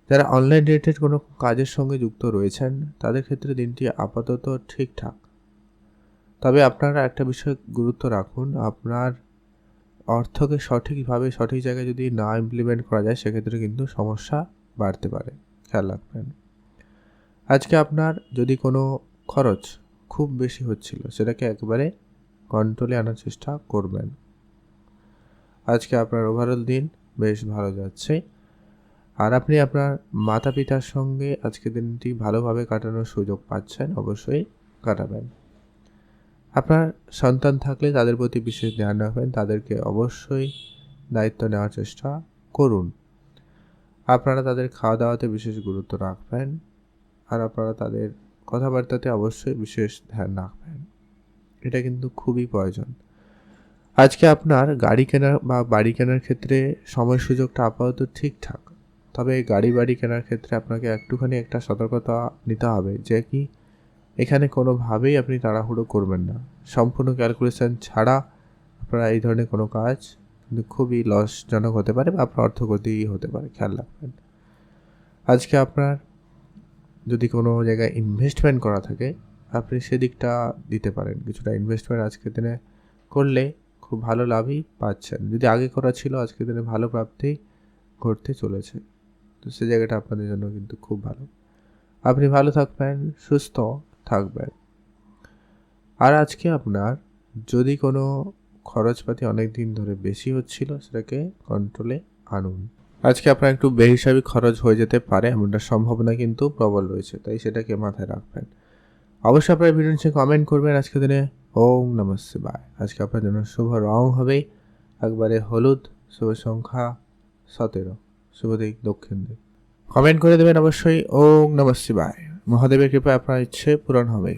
যারা অনলাইন রিলেটেড কোনো কাজের সঙ্গে যুক্ত রয়েছেন তাদের ক্ষেত্রে দিনটি আপাতত ঠিকঠাক। তবে আপনারা একটা বিষয় গুরুত্ব রাখুন, আপনার অর্থকে সঠিকভাবে সঠিক জায়গায় যদি না ইমপ্লিমেন্ট করা যায় সেক্ষেত্রে কিন্তু সমস্যা বাড়তে পারে, খেয়াল রাখবেন। আজকে আপনার যদি কোনো খরচ খুব বেশি হচ্ছিল সেটাকে একবারে কন্ট্রোলে আনার চেষ্টা করবেন। আজকে আপনার ওভারঅল দিন বেশ ভালো যাচ্ছে। আর আপনি আপনার মাতা পিতার সঙ্গে আজকের দিনটি ভালোভাবে কাটানোর সুযোগ পাচ্ছেন, অবশ্যই কাটাবেন। আপনার সন্তান থাকলে তাদের প্রতি বিশেষ ধ্যান রাখবেন, তাদেরকে অবশ্যই দায়িত্ব নেওয়ার চেষ্টা করুন। আপনারা তাদের খাওয়া দাওয়াতে বিশেষ গুরুত্ব রাখবেন, আর আপনারা তাদের কথাবার্তাতে অবশ্যই বিশেষ ধ্যান রাখবেন। এটা কিন্তু খুবই প্রয়োজন। আজকে আপনার গাড়ি কেনা বা বাড়ি কেনার ক্ষেত্রে সময় সুযোগটা আপাতত ঠিকঠাক। তবে গাড়ি বাড়ি কেনার ক্ষেত্রে আপনাকে একটুখানি একটা সতর্কতা নিতে হবে যে কি এখানে কোনোভাবেই আপনি তাড়াহুড়ো করবেন না। সম্পূর্ণ ক্যালকুলেশন ছাড়া আপনারা এই ধরনের কোনো কাজ কিন্তু খুবই লসজনক হতে পারে বা আপনার অর্থক্ষতি হতে পারে, খেয়াল রাখবেন। আজকে আপনার যদি কোনো জায়গায় ইনভেস্টমেন্ট করা থাকে, আপনি সেদিকটা দিতে পারেন। কিছুটা ইনভেস্টমেন্ট আজকের দিনে করলে খুব ভালো লাভই পাচ্ছেন। যদি আগে করা ছিল, আজকের দিনে ভালো প্রাপ্তি ঘটতে চলেছে। তো সে জায়গাটা আপনাদের জন্য কিন্তু খুব ভালো। আপনি ভালো থাকবেন, সুস্থ থাকবেন। আর আজকে আপনার যদি কোনো খরচপাতি অনেক দিন ধরে বেশি হচ্ছিল, সেটাকে কন্ট্রোলে আনুন। আজকে আপনার একটু বেহিসাবি খরচ হয়ে যেতে পারে, এমনটার সম্ভাবনা কিন্তু প্রবল রয়েছে, তাই সেটাকে মাথায় রাখবেন। অবশ্যই আপনার ভিডিও নিচে কমেন্ট করবেন আজকের দিনে। ওম নমঃ শিবায়। আজকে আপনার জন্য শুভ রং হবে একবারে হলুদ, শুভ সংখ্যা 17, শুভ দিক দক্ষিণ দিক। কমেন্ট করে দেবেন অবশ্যই ওম নমঃ শিবায়। মহাদেবের কৃপায় আপনার ইচ্ছে পূরণ হবে।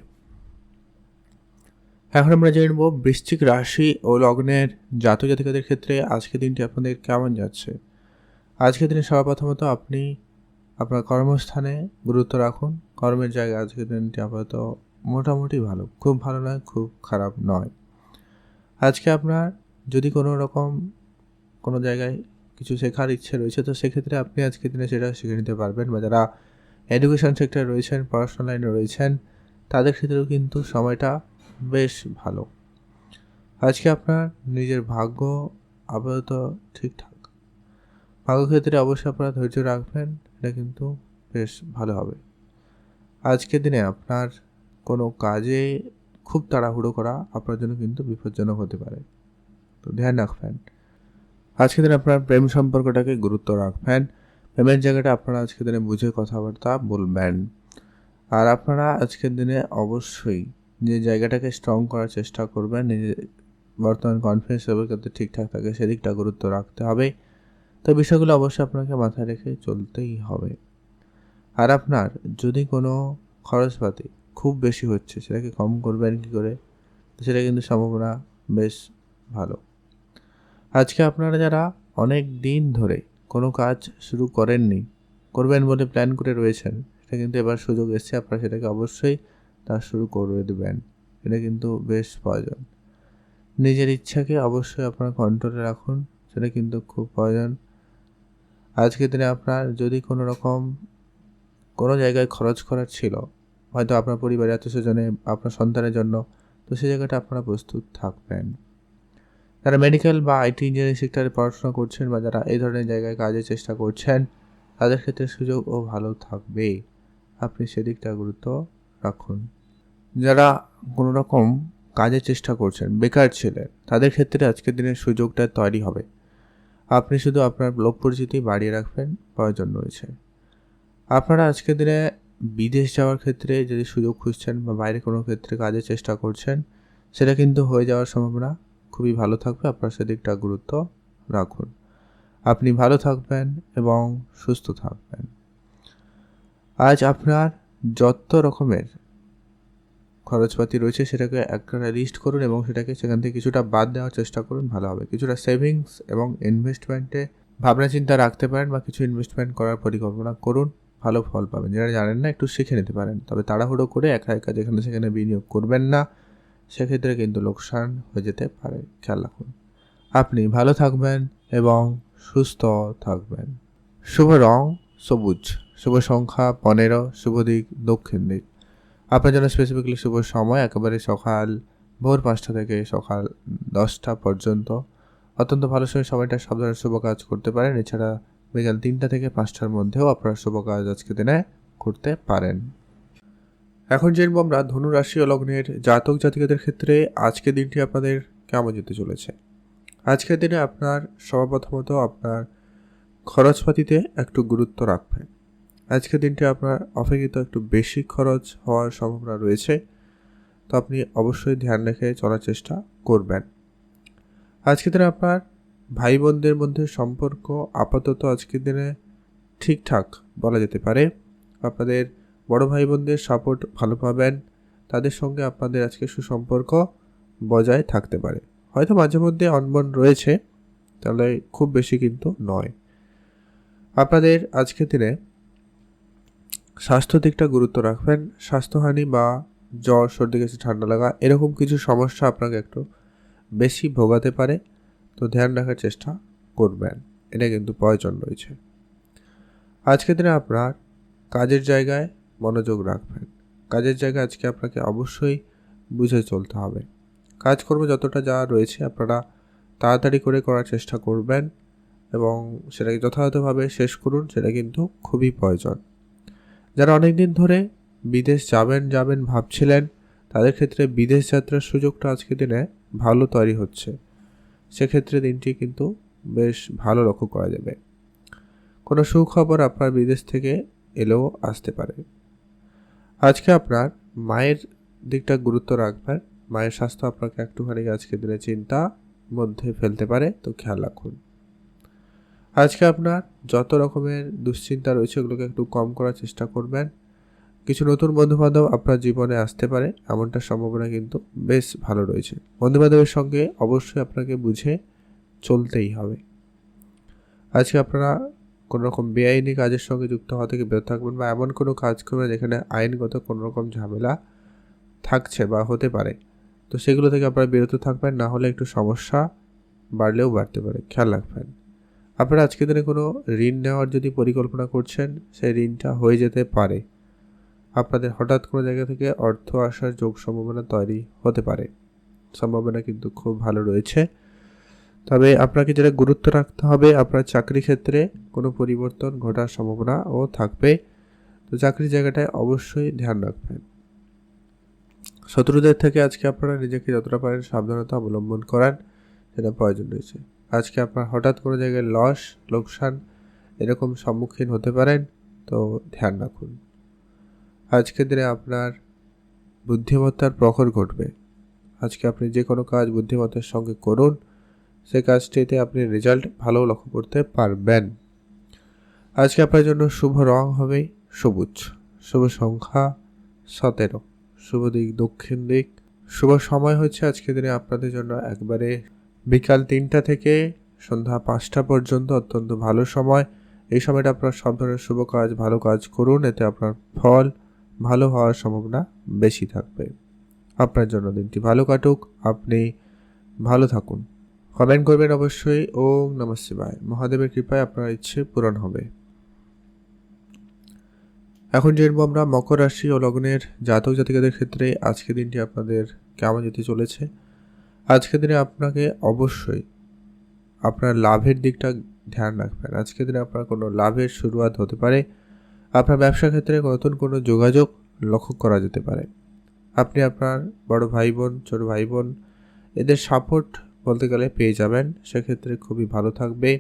এখন আমরা জেনে নেব বৃশ্চিক রাশি ও লগ্নের জাতক জাতিকাদের ক্ষেত্রে আজকের দিনটি আপনাদের কেমন যাচ্ছে। আজকের দিনে সর্বপ্রথমত আপনি আপনার কর্মস্থানে গুরুত্ব রাখুন। কর্মের জায়গায় আজকের দিনটি আপাতত মোটামুটি ভালো, খুব ভালো নয়, খুব খারাপ নয়। আজকে আপনার যদি কোনো জায়গায় কিছু শেখার ইচ্ছে রয়েছে, তো সেক্ষেত্রে আপনি আজকের দিনে সেটা শিখে নিতে পারবেন। বা যারা এডুকেশন সেক্টরে রয়েছেন, পড়াশোনা লাইনে রয়েছেন, তাদের ক্ষেত্রেও কিন্তু সময়টা বেশ ভালো। আজকে আপনার নিজের ভাগ্য আপাতত ঠিকঠাক। ভাগ্যক্ষেত্রে অবশ্যই আপনারা ধৈর্য রাখবেন, এটা কিন্তু বেশ ভালো হবে। আজকের দিনে আপনার কোনো কাজে খুব তাড়াহুড়ো করা আপনার জন্য কিন্তু বিপজ্জনক হতে পারে, তো ধ্যান রাখবেন। আজকের দিনে আপনার প্রেম সম্পর্কটাকে গুরুত্ব রাখবেন। প্রেমের জায়গাটা আপনারা আজকের দিনে বুঝে কথাবার্তা বলবেন। আর আপনারা আজকের দিনে অবশ্যই যে জায়গাটাকে স্ট্রং করার চেষ্টা করবেন, নিজের বর্তমান কনফিডেন্স লেভেল যাতে ঠিকঠাক থাকে সেদিকটা গুরুত্ব রাখতে হবে। তো বিষয়গুলো অবশ্যই আপনাকে মাথায় রেখে চলতেই হবে। আর আপনার যদি কোনো খরচপাতি খুব বেশি হচ্ছে, সেটাকে কম করবেন কী করে, সেটা কিন্তু সম্ভাবনা বেশ ভালো। আজকে আপনারা যারা অনেক দিন ধরে কোনো কাজ শুরু করেননি, করবেন বলে প্ল্যান করে রয়েছেন, সেটা কিন্তু এবার সুযোগ এসছে, আপনারা সেটাকে অবশ্যই তা শুরু করে দেবেন। এটা কিন্তু বেশ প্রয়োজন। নিজের ইচ্ছাকে অবশ্যই আপনারা কন্ট্রোলে রাখুন, সেটা কিন্তু খুব প্রয়োজন। আজকের দিনে আপনার যদি কোনো জায়গায় খরচ করার ছিল, হয়তো আপনার পরিবারের আত্মীয়স্বজনে, আপনার সন্তানের জন্য, তো সেই জায়গাটা আপনারা প্রস্তুত থাকবেন। যারা মেডিকেল বা আইটি ইঞ্জিনিয়ারিং সেক্টরে পড়াশোনা করছেন বা যারা এই ধরনের জায়গায় কাজের চেষ্টা করছেন, তাদের ক্ষেত্রে সুযোগও ভালো থাকবে, আপনি সেদিকটা গুরুত্ব রাখুন। যারা কোনো রকম কাজের চেষ্টা করছেন, বেকার ছিলেন, তাদের ক্ষেত্রে আজকের দিনে সুযোগটা তৈরি হবে। আপনি শুধু আপনার লোক পরিচিতি বাড়িয়ে রাখবেন, প্রয়োজন রয়েছে। আপনারা আজকের দিনে বিদেশ যাওয়ার ক্ষেত্রে যদি সুযোগ খুঁজছেন বা বাইরে কোনো ক্ষেত্রে কাজের চেষ্টা করছেন, সেটা কিন্তু হয়ে যাওয়ার সম্ভাবনা খুবই ভালো থাকবে। আপনার সেদিকটা গুরুত্ব রাখুন। আপনি ভালো থাকবেন এবং সুস্থ থাকবেন। আজ আপনার যত রকমের খরচপাতি রয়েছে সেটাকে একটা লিস্ট করুন এবং সেখান থেকে কিছুটা বাদ দেওয়ার চেষ্টা করুন, ভালো হবে। কিছুটা সেভিংস এবং ইনভেস্টমেন্টে ভাবনা চিন্তা রাখতে পারেন বা কিছু ইনভেস্টমেন্ট করার পরিকল্পনা করুন, ভালো ফল পাবেন। যারা জানেন না, একটু শিখে নিতে পারেন, তবে তাড়াহুড়ো করে একা একা যেখানে সেখানে বিনিয়োগ করবেন না, সেক্ষেত্রে কিন্তু লোকসান হয়ে যেতে পারে, খেয়াল রাখুন। আপনি ভালো থাকবেন এবং সুস্থ থাকবেন। শুভ রং সবুজ, শুভ সংখ্যা 15, শুভ দিক দক্ষিণ দিক। আপনার জন্য স্পেসিফিক্যালি শুভ সময় একেবারে সকাল ভোর 5টা থেকে সকাল 10টা পর্যন্ত, অত্যন্ত ভালো সময়টা সব ধরনের শুভ কাজ করতে পারেন। এছাড়া বিকাল 3টা থেকে 5টার মধ্যেও আপনারা শুভ কাজ আজকে দিনে করতে পারেন। এখন জেনব আমরা ধনু রাশি ও লগ্নের জাতক জাতিকাদের ক্ষেত্রে আজকের দিনটি আপনাদের কেমন যেতে চলেছে। আজকের দিনে আপনার সর্বপ্রথমত আপনার খরচপাতিতে একটু গুরুত্ব রাখবেন। আজকের দিনটি আপনার অপেক্ষিত একটু বেশি খরচ হওয়ার সম্ভাবনা রয়েছে, তো আপনি অবশ্যই ধ্যান রেখে চলার চেষ্টা করবেন। আজকের দিনে আপনার ভাই বোনদের মধ্যে সম্পর্ক আপাতত আজকের দিনে ঠিকঠাক বলা যেতে পারে। আপনাদের বড় ভাই বোনদের সাপোর্ট ভালো পাবেন, তাদের সঙ্গে আপনাদের আজকে সুসম্পর্ক বজায় থাকতে পারে। হয়তো মাঝে মধ্যে অনবন রয়েছে, তাহলে খুব বেশি কিন্তু নয়। আপনাদের আজকের দিনে স্বাস্থ্য দিকটা গুরুত্ব রাখবেন। স্বাস্থ্যহানি বা জ্বর, সর্দি, কাশি, ঠান্ডা লাগা এরকম কিছু সমস্যা আপনাকে একটু বেশি ভোগাতে পারে, তো ধ্যান রাখার চেষ্টা করবেন, এটা কিন্তু প্রয়োজন রয়েছে। আজকের দিনে আপনার কাজের জায়গায় মনোযোগ রাখবেন। কাজের জায়গায় আজকে আপনাকে অবশ্যই বুঝে চলতে হবে। কাজকর্ম যতটা যা রয়েছে আপনারা তাড়াতাড়ি করে করার চেষ্টা করবেন এবং সেটাকে যথাযথভাবে শেষ করুন, সেটা কিন্তু খুবই প্রয়োজন। যারা অনেক দিন ধরে বিদেশ যাবেন ভাবছিলেন, তাদের ক্ষেত্রে বিদেশ যাত্রার সুযোগটা আজকের দিনে ভালো তৈরি হচ্ছে। সেক্ষেত্রে দিনটি কিন্তু বেশ ভালো লক্ষ্য করা যাবে। কোনো সুখবর আপনার বিদেশ থেকে এলেও আসতে পারে। আজকে আপনার মায়ের দিকটা গুরুত্ব রাখবেন। মায়ের স্বাস্থ্য আপনাকে একটুখানি আজকের দিনে চিন্তা মধ্যে ফেলতে পারে, তো খেয়াল রাখুন। আজকে আপনার যত রকমের দুশ্চিন্তা রয়েছে ওগুলোকে একটু কম করার চেষ্টা করবেন। কিছু নতুন বন্ধুবান্ধব আপনার জীবনে আসতে পারে, এমনটার সম্ভাবনা কিন্তু বেশ ভালো রয়েছে। বন্ধুবান্ধবের সঙ্গে অবশ্যই আপনাকে বুঝে চলতেই হবে। আজকে আপনারা কোনো রকম বেআইনি কাজের সঙ্গে যুক্ত হওয়া থেকে বিরত থাকবেন, বা এমন কোনো কাজ করবেন যেখানে আইনগত কোনো রকম ঝামেলা থাকছে বা হতে পারে, তো সেগুলো থেকে আপনারা বিরত থাকবেন। না হলে একটু সমস্যা বাড়লেও বাড়তে পারে, খেয়াল রাখবেন। আপনারা আজকের দিনে কোনো ঋণ নেওয়ার যদি পরিকল্পনা করছেন, সেই ঋণটা হয়ে যেতে পারে। আপনাদের হঠাৎ কোনো জায়গা থেকে অর্থ আসার যোগ সম্ভাবনা তৈরি হতে পারে, সম্ভাবনা কিন্তু খুব ভালো রয়েছে। তবে আপনাকে যেটা গুরুত্ব রাখতে হবে, আপনার চাকরি ক্ষেত্রে কোনো পরিবর্তন ঘটার সম্ভাবনাও থাকবে, তো চাকরির জায়গাটায় অবশ্যই ধ্যান রাখবেন। শত্রুদের থেকে আজকে আপনারা নিজেকে যতটা পারেন সাবধানতা অবলম্বন করান, সেটা প্রয়োজন রয়েছে। আজকে আপনার হঠাৎ কোনো জায়গায় লোকসান এরকম সম্মুখীন হতে পারেন, তো ধ্যান রাখুন। আজকের দিনে আপনার বুদ্ধিমত্তার প্রখর ঘটবে। আজকে আপনি যে কোনো কাজ বুদ্ধিমত্তার সঙ্গে করুন, সেই কাজটিতে আপনি রেজাল্ট ভালো লক্ষ্য করতে পারবেন। আজকে আপনার জন্য শুভ রং হবে সবুজ, শুভ সংখ্যা 17, শুভ দিক দক্ষিণ দিক। শুভ সময় হচ্ছে আজকের দিনে আপনাদের জন্য একবারে বিকাল 3টা থেকে সন্ধ্যা 5টা পর্যন্ত অত্যন্ত ভালো সময়। এই সময়টা আপনার সব ধরনের শুভ কাজ ভালো কাজ করুন, এতে আপনার ফল ভালো হওয়ার সম্ভাবনা বেশি থাকবে। আপনার জন্য দিনটি ভালো কাটুক, আপনি ভালো থাকুন। কমেন্ট করবেন অবশ্যই। ওম নমঃ শিবায়। মহাদেবের কৃপায় আপনার ইচ্ছে পূরণ হবে। এখন জানবো আমরা মকর রাশি ও লগ্নের জাতক জাতিকাদের ক্ষেত্রে আজকের দিনটি আপনাদের কেমন যেতে চলেছে। আজকের দিনে আপনাকে অবশ্যই আপনার লাভের দিকটা ধ্যান রাখবেন। আজকের দিনে আপনার কোনো লাভের শুরুয়াত হতে পারে। আপনার ব্যবসা ক্ষেত্রে নতুন কোনো যোগাযোগ লক্ষ্য করা যেতে পারে। আপনি আপনার বড় ভাই বোন, ছোট ভাই বোন এদের সাপোর্ট বলতে গেলে পেয়ে যাবেন, সেক্ষেত্রে খুবই ভালো থাকবে।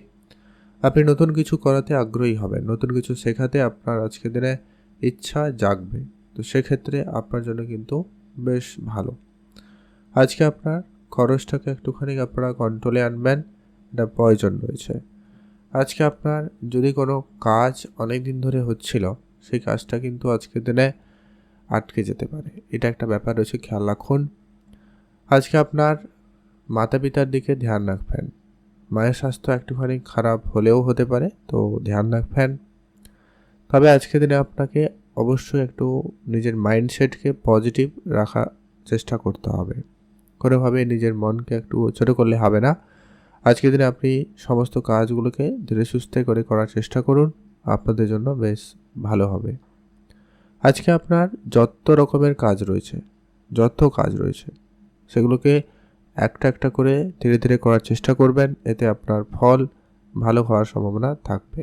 আপনি নতুন কিছু করাতে আগ্রহী হবেন, নতুন কিছু শেখাতে আপনার আজকের দিনে ইচ্ছা জাগবে, তো সেক্ষেত্রে আপনার জন্য কিন্তু বেশ ভালো। আজকে আপনার খরচটাকে একটুখানি আপনারা কন্ট্রোলে আনবেন, এটা প্রয়োজন রয়েছে। আজকে আপনার যদি কোনো কাজ অনেক দিন ধরে হচ্ছিল, সেই কাজটা কিন্তু আজকের দিনে আটকে যেতে পারে, এটা একটা ব্যাপার রয়েছে, খেয়াল রাখুন। আজকে আপনার মাতা পিতার দিকে ধ্যান রাখবেন। মায়ের স্বাস্থ্য একটুখানি খারাপ হলেও হতে পারে, তো ধ্যান রাখবেন। তবে আজকের দিনে আপনাকে অবশ্যই একটু নিজের মাইন্ডসেটকে পজিটিভ রাখার চেষ্টা করতে হবে। কোনোভাবে নিজের মনকে একটু ছোটো করলে হবে না। আজকের দিনে আপনি সমস্ত কাজগুলোকে ধীরে সুস্থে করে করার চেষ্টা করুন, আপনাদের জন্য বেশ ভালো হবে। আজকে আপনার যত রকমের কাজ রয়েছে, সেগুলোকে একটা একটা করে ধীরে ধীরে করার চেষ্টা করবেন, এতে আপনার ফল ভালো হওয়ার সম্ভাবনা থাকবে।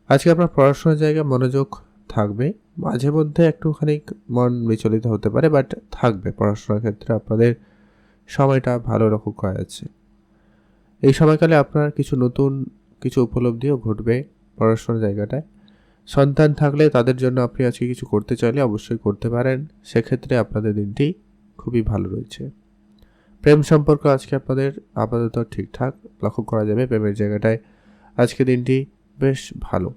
আজকে আপনার পড়াশোনার জায়গায় মনোযোগ থাকবে, মাঝে মধ্যে একটুখানি মন বিচলিত হতে পারে, বাট থাকবে। পড়াশোনার ক্ষেত্রে আপনাদের সময়টা ভালো রকম করা যাচ্ছে। এই সময়কালে আপনার নতুন কিছু উপলব্ধিও ঘটবে পড়াশোনার জায়গাটায়। সন্তান থাকলে তাদের জন্য আপনি আজকে কিছু করতে চাইলে অবশ্যই করতে পারেন, সেক্ষেত্রে আপনাদের দিনটি খুবই ভালো রয়েছে। প্রেম সম্পর্ক আজকে আপনাদের আপাতত ঠিকঠাক লক্ষ্য করা যাবে। প্রেমের জায়গাটায় আজকে দিনটি বেশ ভালো।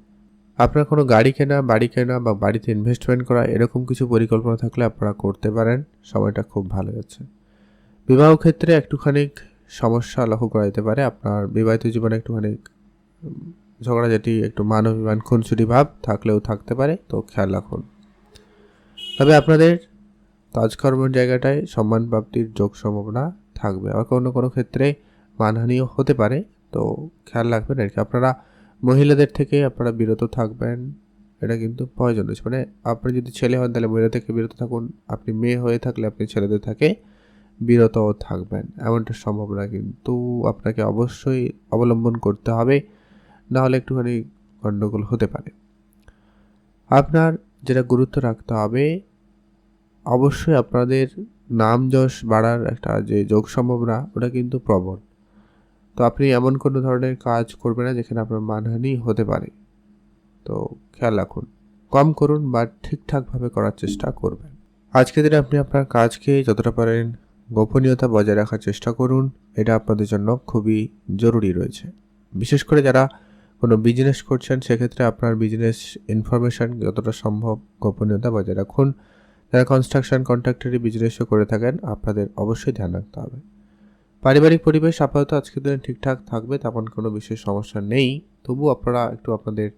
আপনার কোনো গাড়ি কেনা, বাড়ি কেনা বা বাড়িতে ইনভেস্টমেন্ট করা এরকম কিছু পরিকল্পনা থাকলে আপনারা করতে পারেন, সময়টা খুব ভালো যাচ্ছে। বিবাহ ক্ষেত্রে একটুখানি সমস্যা লক্ষ্য করা যেতে পারে। আপনার বিবাহিত জীবনে একটুখানি ঝগড়াঝাটি, একটু মান অভিমান, খুনসুটি ভাব থাকলেও থাকতে পারে, তো খেয়াল রাখুন। তবে আপনাদের কাজকর্মের জায়গাটায় সম্মান প্রাপ্তির যোগ সম্ভাবনা থাকবে। আবার কোনো ক্ষেত্রে মানহানিও হতে পারে, তো খেয়াল রাখবেন আর কি। আপনারা মহিলাদের থেকে আপনারা বিরত থাকবেন, এটা কিন্তু প্রয়োজন রয়েছে। মানে আপনি যদি ছেলে হন তাহলে মহিলা থেকে বিরত থাকুন, আপনি মেয়ে হয়ে থাকলে আপনি ছেলেদের থেকে বিরত থাকবেন, এমনটা সম্ভব না, কিন্তু আপনাকে অবশ্যই অবলম্বন করতে হবে, না হলে একটুখানি গণ্ডগোল হতে পারে। আপনার যেটা গুরুত্ব রাখতে হবে, অবশ্যই আপনাদের নাম যশ বাড়ার একটা যে যোগ সম্ভাবনা ওটা কিন্তু প্রবল। তো আপনি এমন কোনো ধরনের কাজ করবেন না যেখানে আপনার মানহানি হতে পারে, তো খেয়াল রাখুন, কম করুন বা ঠিকঠাকভাবে করার চেষ্টা করবেন। আজকের দিনে আপনি আপনার কাজকে যতটা পারেন গোপনীয়তা বজায় রাখার চেষ্টা করুন, এটা আপনাদের জন্য খুবই জরুরি রয়েছে। বিশেষ করে যারা কোনো বিজনেস করছেন সেক্ষেত্রে আপনার বিজনেস ইনফরমেশান যতটা সম্ভব গোপনীয়তা বজায় রাখুন। যারা কনস্ট্রাকশন কন্ট্রাক্টরি বিজনেসও করে থাকেন আপনাদের অবশ্যই ধ্যান রাখতে হবে। পারিবারিক পরিবেশ আপাতত আজকের দিনে ঠিকঠাক থাকবে, তেমন কোনো বিশেষ সমস্যা নেই। তবু আপনারা একটু আপনাদের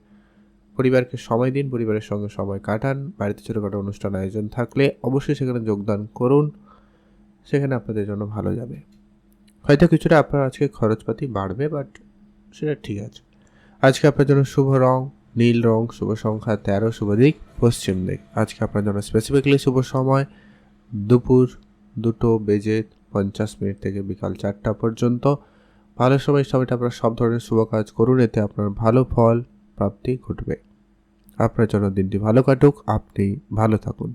পরিবারকে সময় দিন, পরিবারের সঙ্গে সময় কাটান। বাড়িতে ছোটোখাটো অনুষ্ঠান আয়োজন থাকলে অবশ্যই সেখানে যোগদান করুন, সেখানে আপনাদের জন্য ভালো যাবে। হয়তো কিছুটা আপনার আজকে খরচপাতি বাড়বে, বাট সেটা ঠিক আছে। আজকে আপনার জন্য শুভ রং নীল রং, শুভ সংখ্যা 13, শুভ দিক পশ্চিম দিক। আজকে আপনার জন্য স্পেসিফিকলি শুভ সময় দুপুর 2:50 থেকে বিকাল 4টা পর্যন্ত। ভালো সময়টা আপনারা সব ধরনের শুভ কাজ করুন, এতে আপনার ভালো ফল প্রাপ্তি ঘটবে। আপনার জন্য দিনটি ভালো কাটুক, আপনি ভালো থাকুন।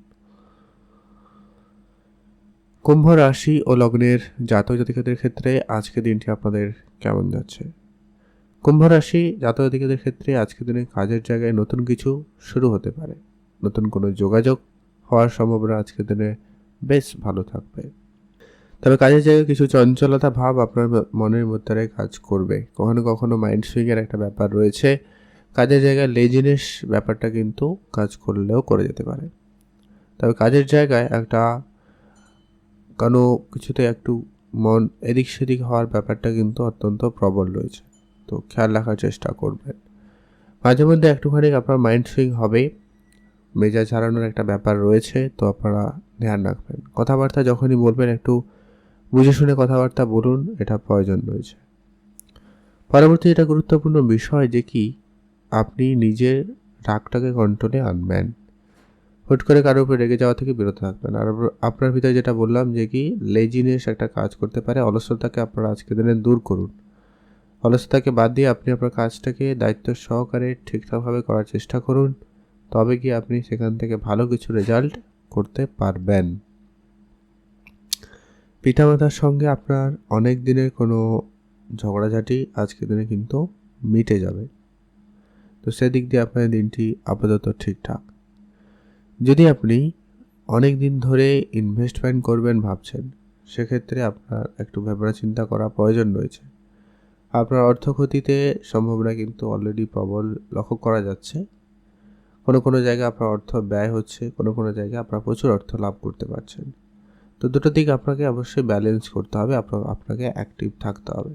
কুম্ভ রাশি ও লগ্নের জাতক জাতিকাদের ক্ষেত্রে আজকের দিনটি আপনাদের কেমন যাচ্ছে? কুম্ভ রাশি জাতক জাতিকাদের ক্ষেত্রে আজকের দিনে কাজের জায়গায় নতুন কিছু শুরু হতে পারে, নতুন কোনো যোগাযোগ হওয়ার সম্ভাবনা আজকের দিনে বেশ ভালো থাকবে। তবে কাজের জায়গায় কিছু চঞ্চলতা ভাব আপনার মনের মধ্যে কাজ করবে, কখনো কখনো মাইন্ড সুইংয়ের একটা ব্যাপার রয়েছে। কাজের জায়গায় লেজিনেস ব্যাপারটা কিন্তু কাজ করলেও করে যেতে পারে। তবে কাজের জায়গায় একটা কোনো কিছুতে একটু মন এদিক সেদিক হওয়ার ব্যাপারটা কিন্তু অত্যন্ত প্রবল রয়েছে, তো খেয়াল রাখার চেষ্টা করবেন। মাঝে মধ্যে একটুখানি আপনার মাইন্ড সুইং হবে, মেজাজ হারানোর একটা ব্যাপার রয়েছে, তো আপনারা ধ্যান রাখবেন। কথাবার্তা যখনই বলবেন একটু বুঝে শুনে কথাবার্তা বলুন, এটা প্রয়োজন রয়েছে। পরবর্তী এটা গুরুত্বপূর্ণ বিষয় যে কি আপনি নিজের রাগটাকে কন্ট্রোলে আনবেন, হুট করে কারোর উপর রেগে যাওয়া থেকে বিরত থাকবেন। আর আপনার ভিতরে যেটা বললাম যে কি লেজিনেস একটা কাজ করতে পারে, অলসতাকে আপনারা আজকের দিনে দূর করুন। অলসতাকে বাদ দিয়ে আপনি আপনার কাজটাকে দায়িত্ব সহকারে ঠিকঠাকভাবে করার চেষ্টা করুন, তবে কি আপনি সেখান থেকে ভালো কিছু রেজাল্ট করতে পারবেন। পিতামাতার সঙ্গে আপনার অনেক দিনের কোনো ঝগড়াঝাটি আজকের দিনে কিন্তু মিটে যাবে, তো সেদিক দিয়ে আপনার দিনটি আপাতত ঠিকঠাক। যদি আপনি অনেক দিন ধরে ইনভেস্টমেন্ট করবেন ভাবছেন, সেক্ষেত্রে আপনার একটু ভাবনা চিন্তা করা প্রয়োজন রয়েছে। আপনার অর্থ ক্ষতিতে সম্ভাবনা কিন্তু অলরেডি প্রবল লক্ষ্য করা যাচ্ছে। কোনো কোনো জায়গায় আপনার অর্থ ব্যয় হচ্ছে, কোনো কোনো জায়গায় আপনার প্রচুর অর্থ লাভ করতে পারছেন। তো দুটো দিক আপনাকে অবশ্যই ব্যালেন্স করতে হবে, আপনাকে অ্যাক্টিভ থাকতে হবে।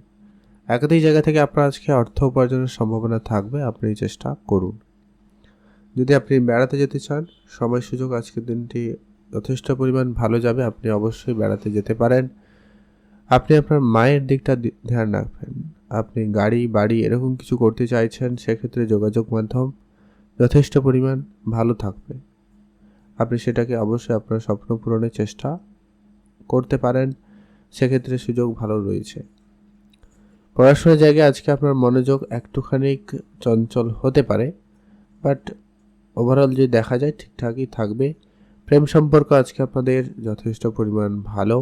একাধিক জায়গা থেকে আপনার আজকে অর্থ উপার্জনের সম্ভাবনা থাকবে, আপনি চেষ্টা করুন। যদি আপনি বেড়াতে যেতে চান, সময় সুযোগ আজকের দিনটি যথেষ্ট পরিমাণ ভালো যাবে, আপনি অবশ্যই বেড়াতে যেতে পারেন। আপনি আপনার মায়ের দিকটা ধ্যান রাখবেন। আপনি গাড়ি বাড়ি এরকম কিছু করতে চাইছেন, সেক্ষেত্রে যোগাযোগ মাধ্যম যথেষ্ট পরিমাণ ভালো থাকবে, আপনি সেটাকে অবশ্যই আপনার স্বপ্ন পূরণের চেষ্টা করতে পারেন, সেক্ষেত্রে সুযোগ ভালো রয়েছে। পড়াশোনার জায়গায় আজকে আপনার মনোযোগ একটুখানি চঞ্চল হতে পারে, বাট ওভারঅল যদি দেখা যায় ঠিকঠাকই থাকবে। প্রেম সম্পর্ক আজকে আপনাদের যথেষ্ট পরিমাণ ভালো,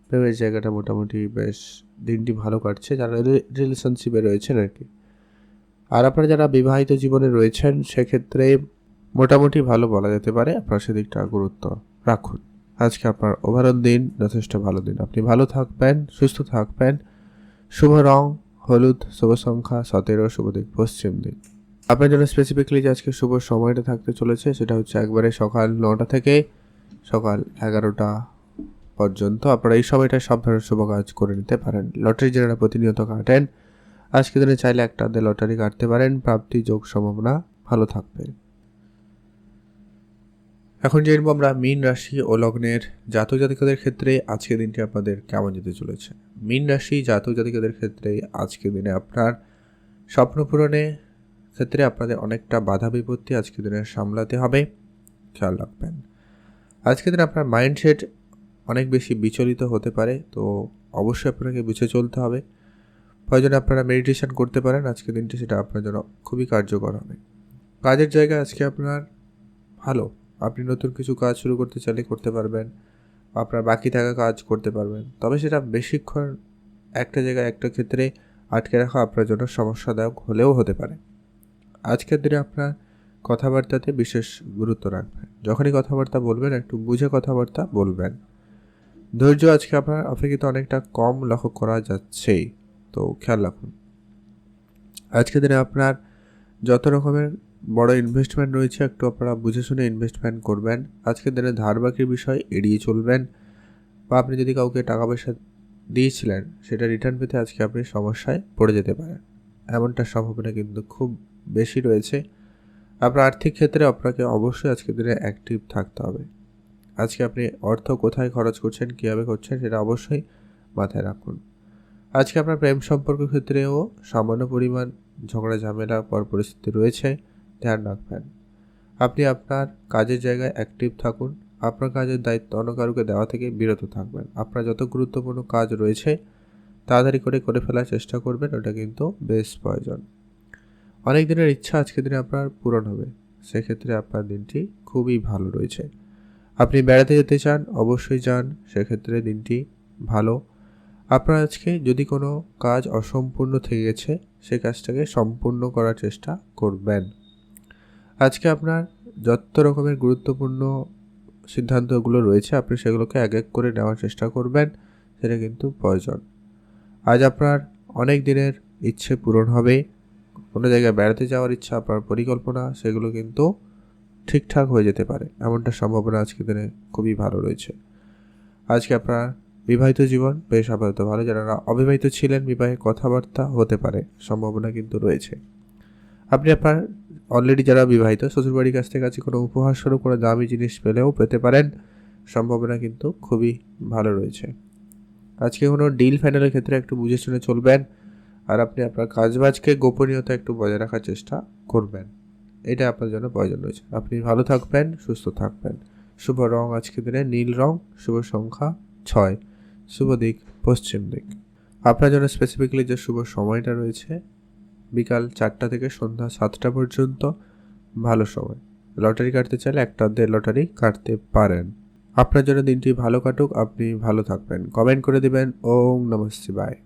প্রেমের জায়গাটা মোটামুটি বেশ দিনটি ভালো কাটছে যারা রিলেশনশিপে রয়েছেন আর কি। আর আপনারা যারা বিবাহিত জীবনে রয়েছেন সেক্ষেত্রে মোটামুটি ভালো বলা যেতে পারে, আপনার সেদিকটা গুরুত্ব রাখুন। আজকে আপনার ওভারঅল দিন যথেষ্ট ভালো দিন, আপনি ভালো থাকবেন, সুস্থ থাকবেন। শুভ রং হলুদ, শুভ সংখ্যা 17, শুভ দিক পশ্চিম দিক। আপনার জন্য স্পেসিফিকলি যে আজকে শুভ সময়টা থাকতে চলেছে সেটা হচ্ছে একবারে সকাল 9টা থেকে সকাল 11টা পর্যন্ত। আপনারা এই সময়টা সব ধরনের শুভ কাজ করে নিতে পারেন। লটারি যারা প্রতিনিয়ত কাটেন, আজকে দিনে চাইলে একটা লটারি কাটতে পারেন, প্রাপ্তি যোগ সম্ভাবনা ভালো থাকবে। এখন জেনবো আমরা মীন রাশি ও লগ্নের জাতক জাতিকাদের ক্ষেত্রে আজকের দিনটি আপনাদের কেমন যেতে চলেছে। মীন রাশি জাতক জাতিকাদের ক্ষেত্রে আজকের দিনে আপনার স্বপ্ন পূরণের ক্ষেত্রে আপনাদের অনেকটা বাধা বিপত্তি আজকের দিনে সামলাতে হবে, খেয়াল রাখবেন। আজকের দিনে আপনার মাইন্ডসেট অনেক বেশি বিচলিত হতে পারে, তো অবশ্যই আপনাকে বুঝে চলতে হবে। প্রয়োজনে আপনারা মেডিটেশন করতে পারেন আজকের দিনটি, সেটা আপনার জন্য খুবই কার্যকর হবে। কাজের জায়গায় আজকে আপনার ভালো, আপনি নতুন কিছু কাজ শুরু করতে চাইলে করতে পারবেন, আপনার বাকি থাকা কাজ করতে পারবেন। তবে সেটা বেশিক্ষণ একটা জায়গায় একটা ক্ষেত্রে আটকে রাখা আপনার জন্য সমস্যাদায়ক হলেও হতে পারে। আজকের দিনে আপনার কথাবার্তাতে বিশেষ গুরুত্ব রাখবেন। যখনই কথাবার্তা বলবেন একটু বুঝে কথাবার্তা বলবেন। ধৈর্য আজকে আপনার অপেক্ষিত অনেকটা কম লক্ষ্য করা যাচ্ছেই, তো খেয়াল রাখুন। আজকের দিনে আপনার যত রকমের বড় ইনভেস্টমেন্ট রয়েছে একটু আপনারা বুঝে শুনে ইনভেস্টমেন্ট করবেন। আজকের দিনে ধার বাকির বিষয় এড়িয়ে চলবেন, বা আপনি যদি কাউকে টাকা পয়সা দিয়েছিলেন সেটা রিটার্ন পেতে আজকে আপনি সমস্যায় পড়ে যেতে পারেন, এমনটার সম্ভাবনা কিন্তু খুব বেশি রয়েছে। আপনার আর্থিক ক্ষেত্রে আপনাকে অবশ্যই আজকের দিনে অ্যাক্টিভ থাকতে হবে। আজকে আপনি অর্থ কোথায় খরচ করছেন, কীভাবে করছেন সেটা অবশ্যই মাথায় রাখুন। আজকে আপনার প্রেম সম্পর্ক ক্ষেত্রেও সামান্য পরিমাণ ঝগড়া ঝামেলা পর পরিস্থিতি রয়েছে, ধ্যান রাখবেন। আপনি আপনার কাজের জায়গায় অ্যাক্টিভ থাকুন, আপনার কাজের দায়িত্ব অন্য কারুকে দেওয়া থেকে বিরত থাকবেন। আপনার যত গুরুত্বপূর্ণ কাজ রয়েছে তাড়াতাড়ি করে ফেলার চেষ্টা করবেন, ওটা কিন্তু বেশ প্রয়োজন। অনেক দিনের ইচ্ছা আজকের দিনে আপনার পূরণ হবে, সেক্ষেত্রে আপনার দিনটি খুবই ভালো রয়েছে। আপনি বেড়াতে যেতে চান অবশ্যই যান, সেক্ষেত্রে দিনটি ভালো। আপনার আজকে যদি কোনো কাজ অসম্পূর্ণ থেকে গেছে সেই কাজটাকে সম্পূর্ণ করার চেষ্টা করবেন। আজকে আপনার যত রকমের গুরুত্বপূর্ণ সিদ্ধান্তগুলো রয়েছে আপনি সেগুলোকে এক এক করে নেওয়ার চেষ্টা করবেন, সেটা কিন্তু প্রয়োজন। আজ আপনার অনেক দিনের ইচ্ছে পূরণ হবে। কোনো জায়গায় বেড়াতে যাওয়ার ইচ্ছা, আপনার পরিকল্পনা, সেগুলো কিন্তু ঠিকঠাক হয়ে যেতে পারে, এমনটা সম্ভাবনা আজকের দিনে খুবই ভালো রয়েছে। আজকে আপনার বিবাহিত জীবন বেশ আপাতত ভালো। যারা অবিবাহিত ছিলেন বিবাহে কথাবার্তা হতে পারে, সম্ভাবনা কিন্তু রয়েছে। আপনি আপনার অলরেডি যারা বিবাহিত শ্বশুরবাড়ির কাছ থেকে আছে কোনো উপহার স্বরূপ কোনো দামি জিনিস পেতে পারেন, সম্ভাবনা কিন্তু খুবই ভালো রয়েছে। আজকে কোনো ডিল ফাইনালের ক্ষেত্রে একটু বুঝে শুনে চলবেন, আর আপনি আপনার কাজবাজকে গোপনীয়তা একটু বজায় রাখার চেষ্টা করবেন, এটা আপনার জন্য প্রয়োজন রয়েছে। আপনি ভালো থাকবেন, সুস্থ থাকবেন। শুভ রং আজকের দিনে নীল রং, শুভ সংখ্যা 6, শুভ দিক পশ্চিম দিক। আপনার জন্য স্পেসিফিক্যালি যে শুভ সময়টা রয়েছে বিকাল 4টা থেকে সন্ধ্যা 7টা পর্যন্ত ভালো সময়। লটারি কাটতে চাইলে একটা লটারি কাটতে পারেন। আপনার জন্য দিনটি ভালো কাটুক, আপনি ভালো থাকবেন। কমেন্ট করে দিবেন ওম নমঃ শিবায়।